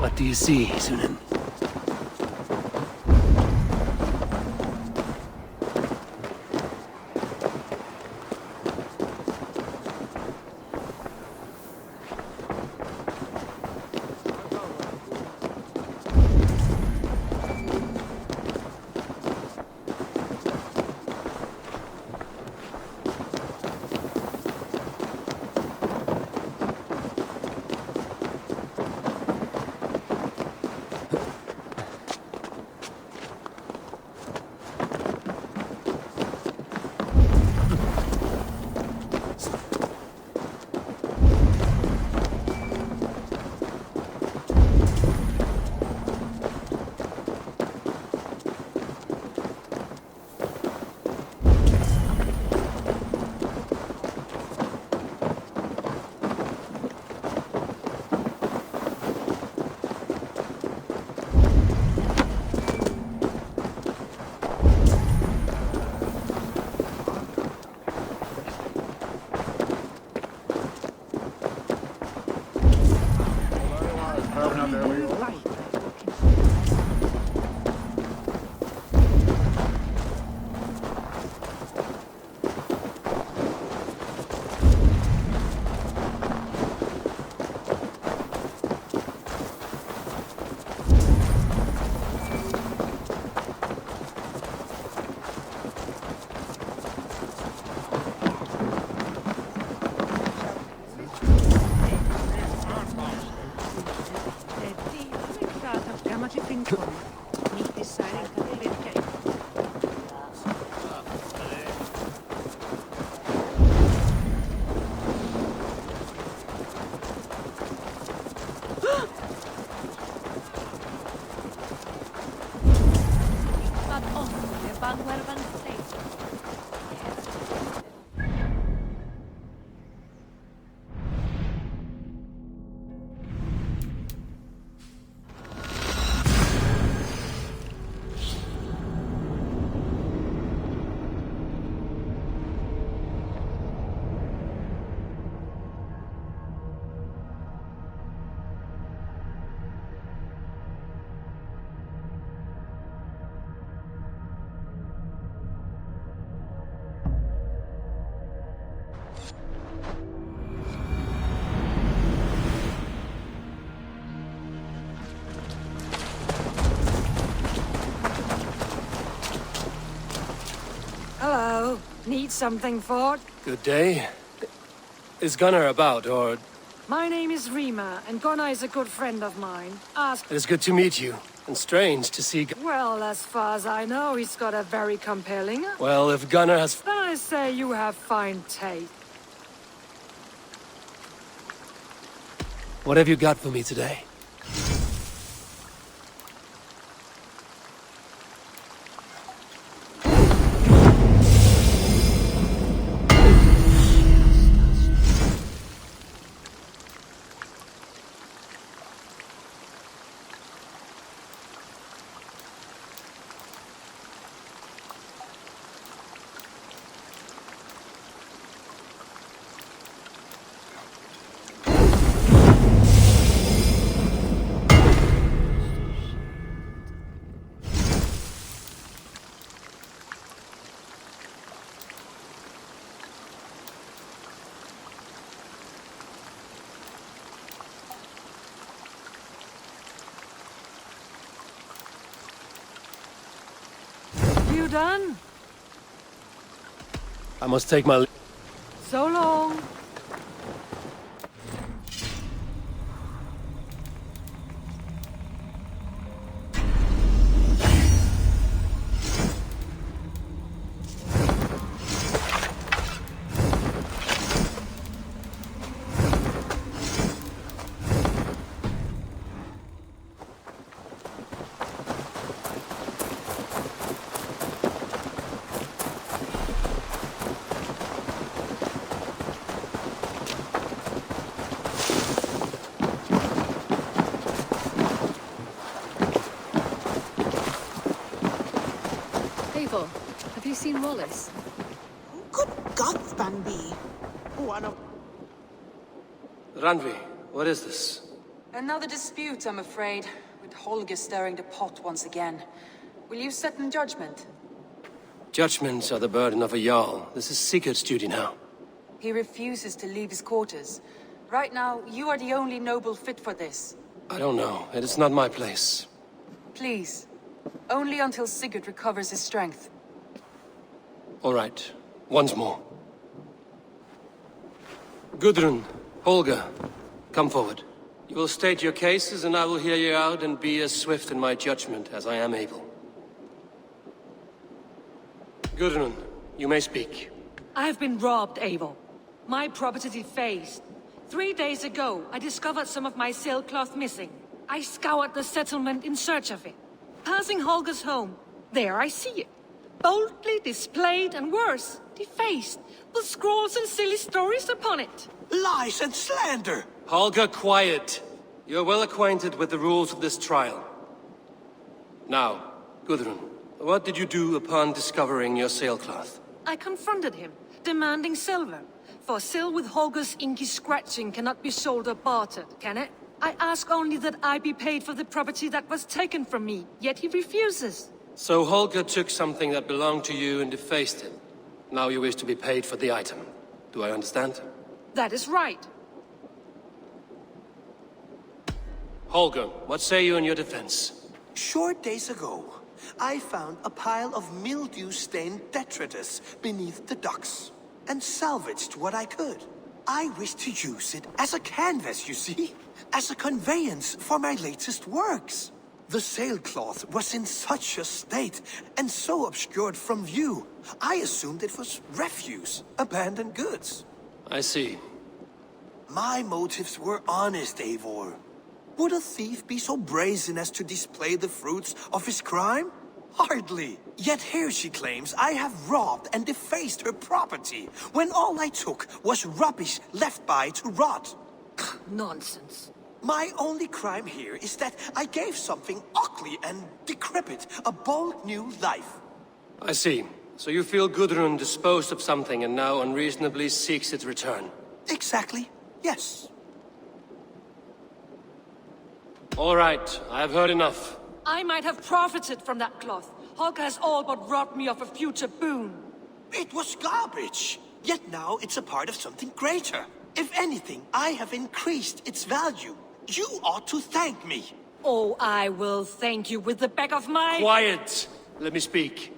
D: What do you see, Sunan?
J: Hello. Need something, Ford?
D: Good day. Is Gunnar about, or...
J: My name is Rima, and Gunnar is a good friend of mine. Ask...
D: It is good to meet you, and strange to see...
J: Well, as far as I know, he's got a very compelling...
D: Well, if Gunnar has...
J: Then I say you have fine taste.
D: What have you got for me today?
J: You done?
D: I must take my...
J: So long.
T: Have you seen Wallace?
U: Good God, Banby.
D: Ranvi, what is this?
I: Another dispute, I'm afraid, with Holger stirring the pot once again. Will you sit in judgment?
D: Judgments are the burden of a Jarl. This is Sigurd's duty now.
I: He refuses to leave his quarters. Right now, you are the only noble fit for this.
D: I don't know. It is not my place.
I: Please. Only until Sigurd recovers his strength.
D: All right. Once more. Gudrun, Holger, come forward. You will state your cases, and I will hear you out and be as swift in my judgment as I am able. Gudrun, you may speak.
J: I have been robbed, Eivor. My property defaced. 3 days ago, I discovered some of my sailcloth missing. I scoured the settlement in search of it. Passing Holger's home, there I see it. Boldly displayed and worse, defaced, with scrolls and silly stories upon it.
K: Lies and slander!
D: Holger, quiet. You're well acquainted with the rules of this trial. Now, Gudrun, what did you do upon discovering your sailcloth?
J: I confronted him, demanding silver. For sil with Holger's inky scratching cannot be sold or bartered, can it? I ask only that I be paid for the property that was taken from me, yet he refuses.
D: So Holger took something that belonged to you and defaced it. Now you wish to be paid for the item. Do I understand?
J: That is right.
D: Holger, what say you in your defense?
K: Short days ago, I found a pile of mildew-stained detritus beneath the docks, and salvaged what I could. I wish to use it as a canvas, you see? As a conveyance for my latest works. The sailcloth was in such a state, and so obscured from view, I assumed it was refuse, abandoned goods.
D: I see.
K: My motives were honest, Eivor. Would a thief be so brazen as to display the fruits of his crime? Hardly. Yet here she claims I have robbed and defaced her property, when all I took was rubbish left by to rot.
J: Nonsense.
K: My only crime here is that I gave something ugly and decrepit a bold new life.
D: I see. So you feel Gudrun disposed of something and now unreasonably seeks its return?
K: Exactly, yes.
D: All right, I have heard enough.
J: I might have profited from that cloth. Holger has all but robbed me of a future boon.
K: It was garbage. Yet now it's a part of something greater. If anything, I have increased its value. You ought to thank me.
J: Oh, I will thank you with the back of my...
D: Quiet! Let me speak.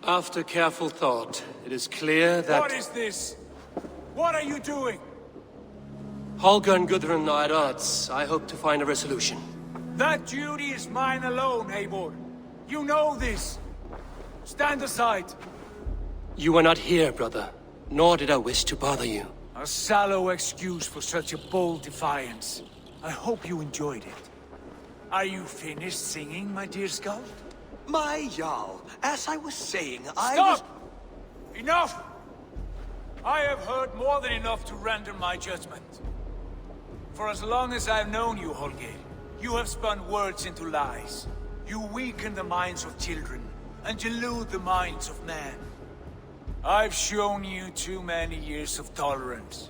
D: After careful thought, it is clear that...
B: What is this? What are you doing?
D: Holger and Gudrun are at odds. I hope to find a resolution.
B: That duty is mine alone, Eivor. You know this. Stand aside.
D: You are not here, brother. Nor did I wish to bother you.
B: A sallow excuse for such a bold defiance. I hope you enjoyed it. Are you finished singing, my dear Skald?
K: My Jarl, as I was saying,
B: Stop! Enough! I have heard more than enough to render my judgment. For as long as I've known you, Holger, you have spun words into lies. You weaken the minds of children, and delude the minds of men. I've shown you too many years of tolerance.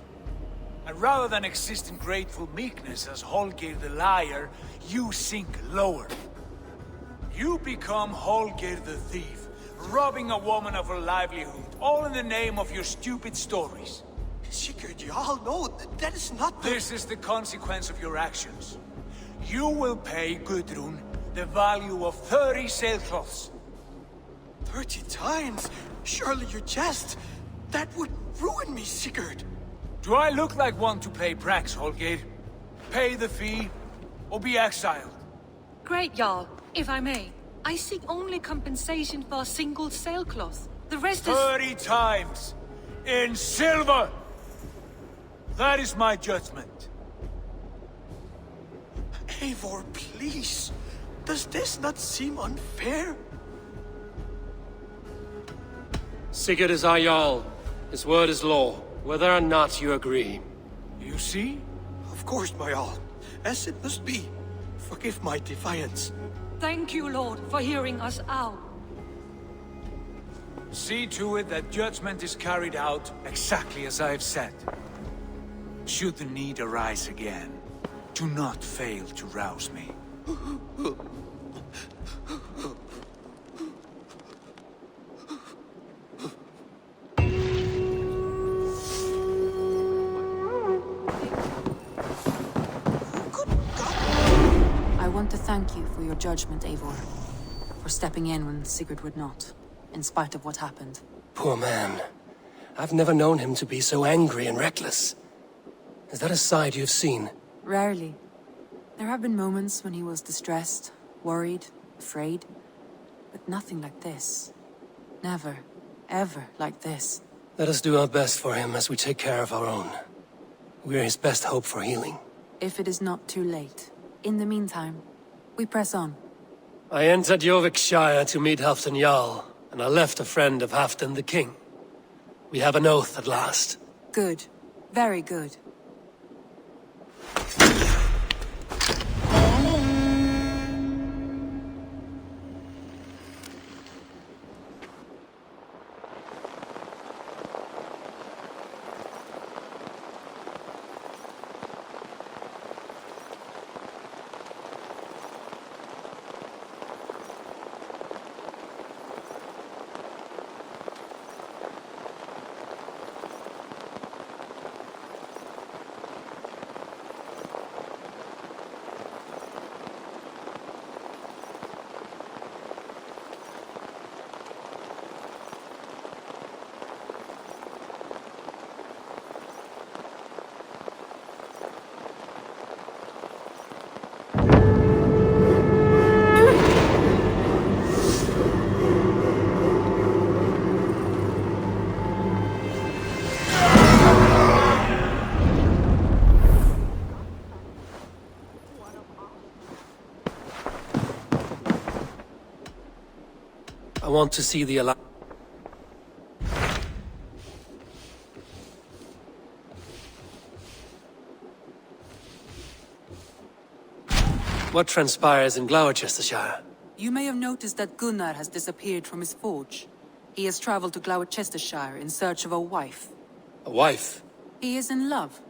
B: And rather than exist in grateful meekness as Holger the liar, you sink lower. You become Holger the thief, robbing a woman of her livelihood, all in the name of your stupid stories.
K: Sigurd, Jarl, no, that is not the...
B: This is the consequence of your actions. You will pay Gudrun the value of 30 sailcloths.
K: 30 times? Surely you jest. That would ruin me, Sigurd.
B: Do I look like one to pay bracks, Holger? Pay the fee, or be exiled?
J: Great, Jarl. If I may, I seek only compensation for a single sailcloth. The rest is...
B: 30 times! In silver! That is my judgment.
K: Eivor, please. Does this not seem unfair?
D: Sigurd is our Jarl. His word is law, whether or not you agree.
B: You see?
K: Of course, my Jarl. As it must be. Forgive my defiance.
J: Thank you, Lord, for hearing us out.
B: See to it that judgment is carried out exactly as I have said. Should the need arise again, do not fail to rouse me.
I: I want to thank you for your judgment, Eivor. For stepping in when Sigurd would not, in spite of what happened.
D: Poor man. I've never known him to be so angry and reckless. Is that a side you've seen?
I: Rarely. There have been moments when he was distressed, worried, afraid. But nothing like this. Never, ever like this.
D: Let us do our best for him as we take care of our own. We're his best hope for healing.
I: If it is not too late. In the meantime, we press on.
D: I entered Jorvikshire to meet Halfdan Jarl, and I left a friend of Halfdan the King. We have an oath at last.
I: Good. Very good.
D: I want to see the Alliance. What transpires in Gloucestershire?
I: You may have noticed that Gunnar has disappeared from his forge. He has traveled to Gloucestershire in search of a wife.
D: A wife?
I: He is in love.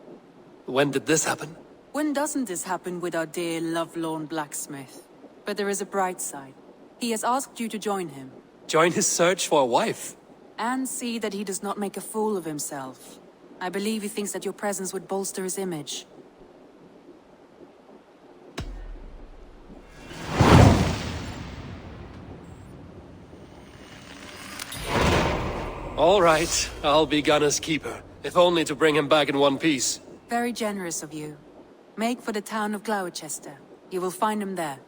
D: When did this happen?
I: When doesn't this happen with our dear lovelorn blacksmith? But there is a bright side. He has asked you to join him.
D: Join his search for a wife?
I: And see that he does not make a fool of himself. I believe he thinks that your presence would bolster his image.
D: All right, I'll be Gunner's keeper, if only to bring him back in one piece.
I: Very generous of you. Make for the town of Gloucester. You will find him there.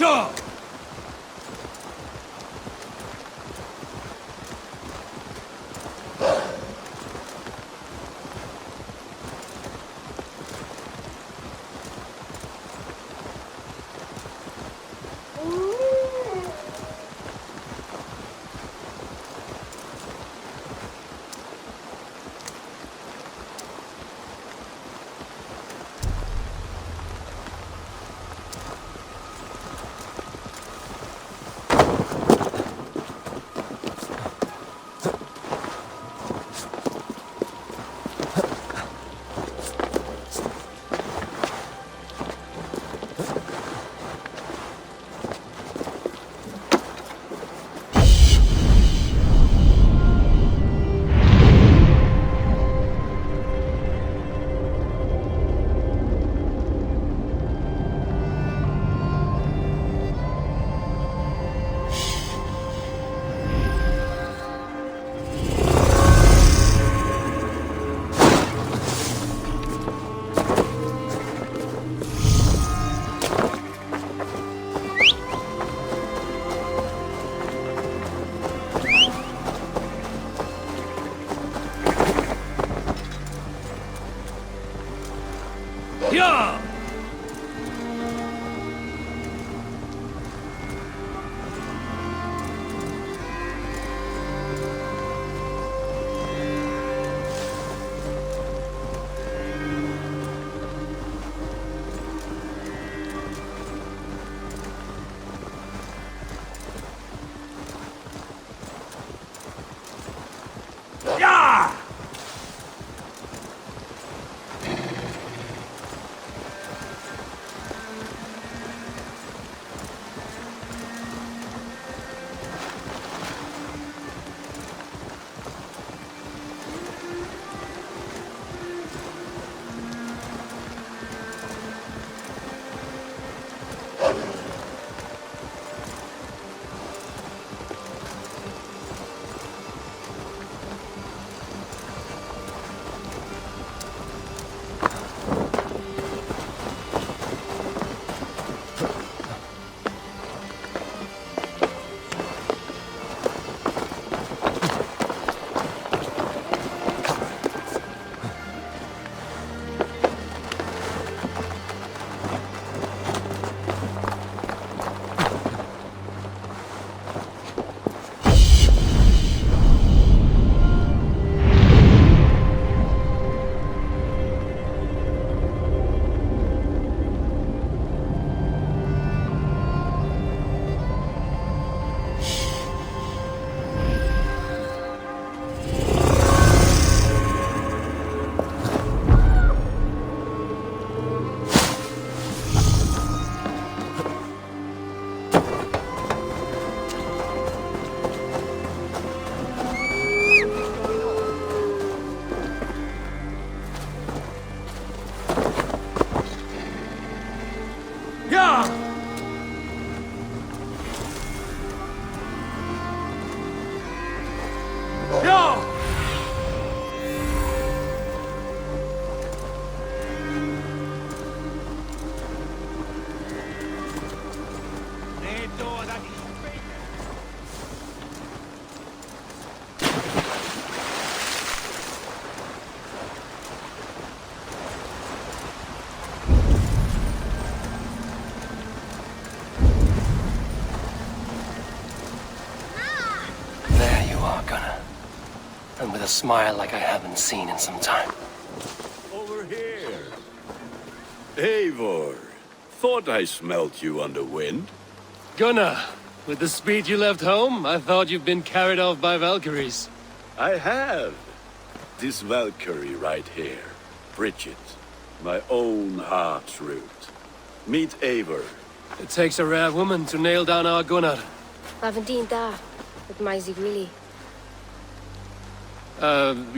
N: Sure! Yeah!
D: And with a smile like I haven't seen in some time.
M: Over here. Eivor, thought I smelt you on the wind.
D: Gunnar, with the speed you left home, I thought you'd been carried off by Valkyries.
M: I have. This Valkyrie right here, Bridget, my own heart's root. Meet Eivor.
D: It takes a rare woman to nail down our Gunnar.
V: Lavendine da, with Maisie really.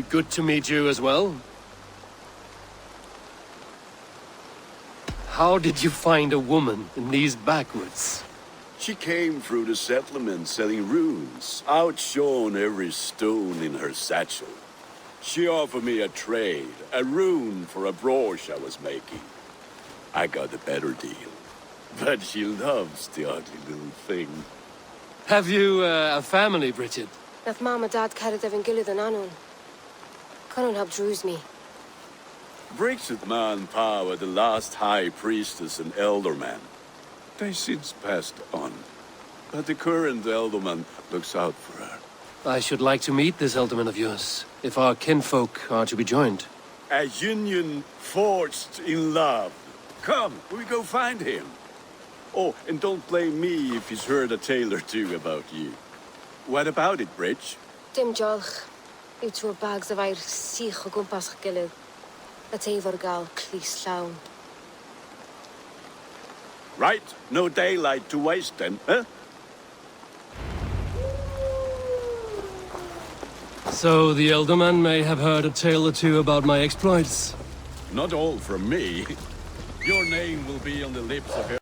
D: Good to meet you as well. How did you find a woman in these backwoods?
M: She came through the settlement selling runes, outshone every stone in her satchel. She offered me a trade, a rune for a brooch I was making. I got a better deal. But she loves the ugly little thing.
D: Have you a family, Bridget?
V: Nath Mom and Dad carried Evan Gillard and Anun. Conun helped druise me.
M: Bridget Man Pa were the last High Priestess and Elderman. They since passed on. But the current Elderman looks out for her.
D: I should like to meet this Elderman of yours, if our kinfolk are to be joined.
M: A union forged in love. Come, we go find him. Oh, and don't blame me if he's heard a tale or two about you. What about it, Bridge?
V: Dim jolch. You threw bags of air sich o gwmpas gilydd. That Eivor gal clis llawn.
M: Right, no daylight to waste then, huh?
D: So the Elderman may have heard a tale or two about my exploits.
M: Not all from me. Your name will be on the lips of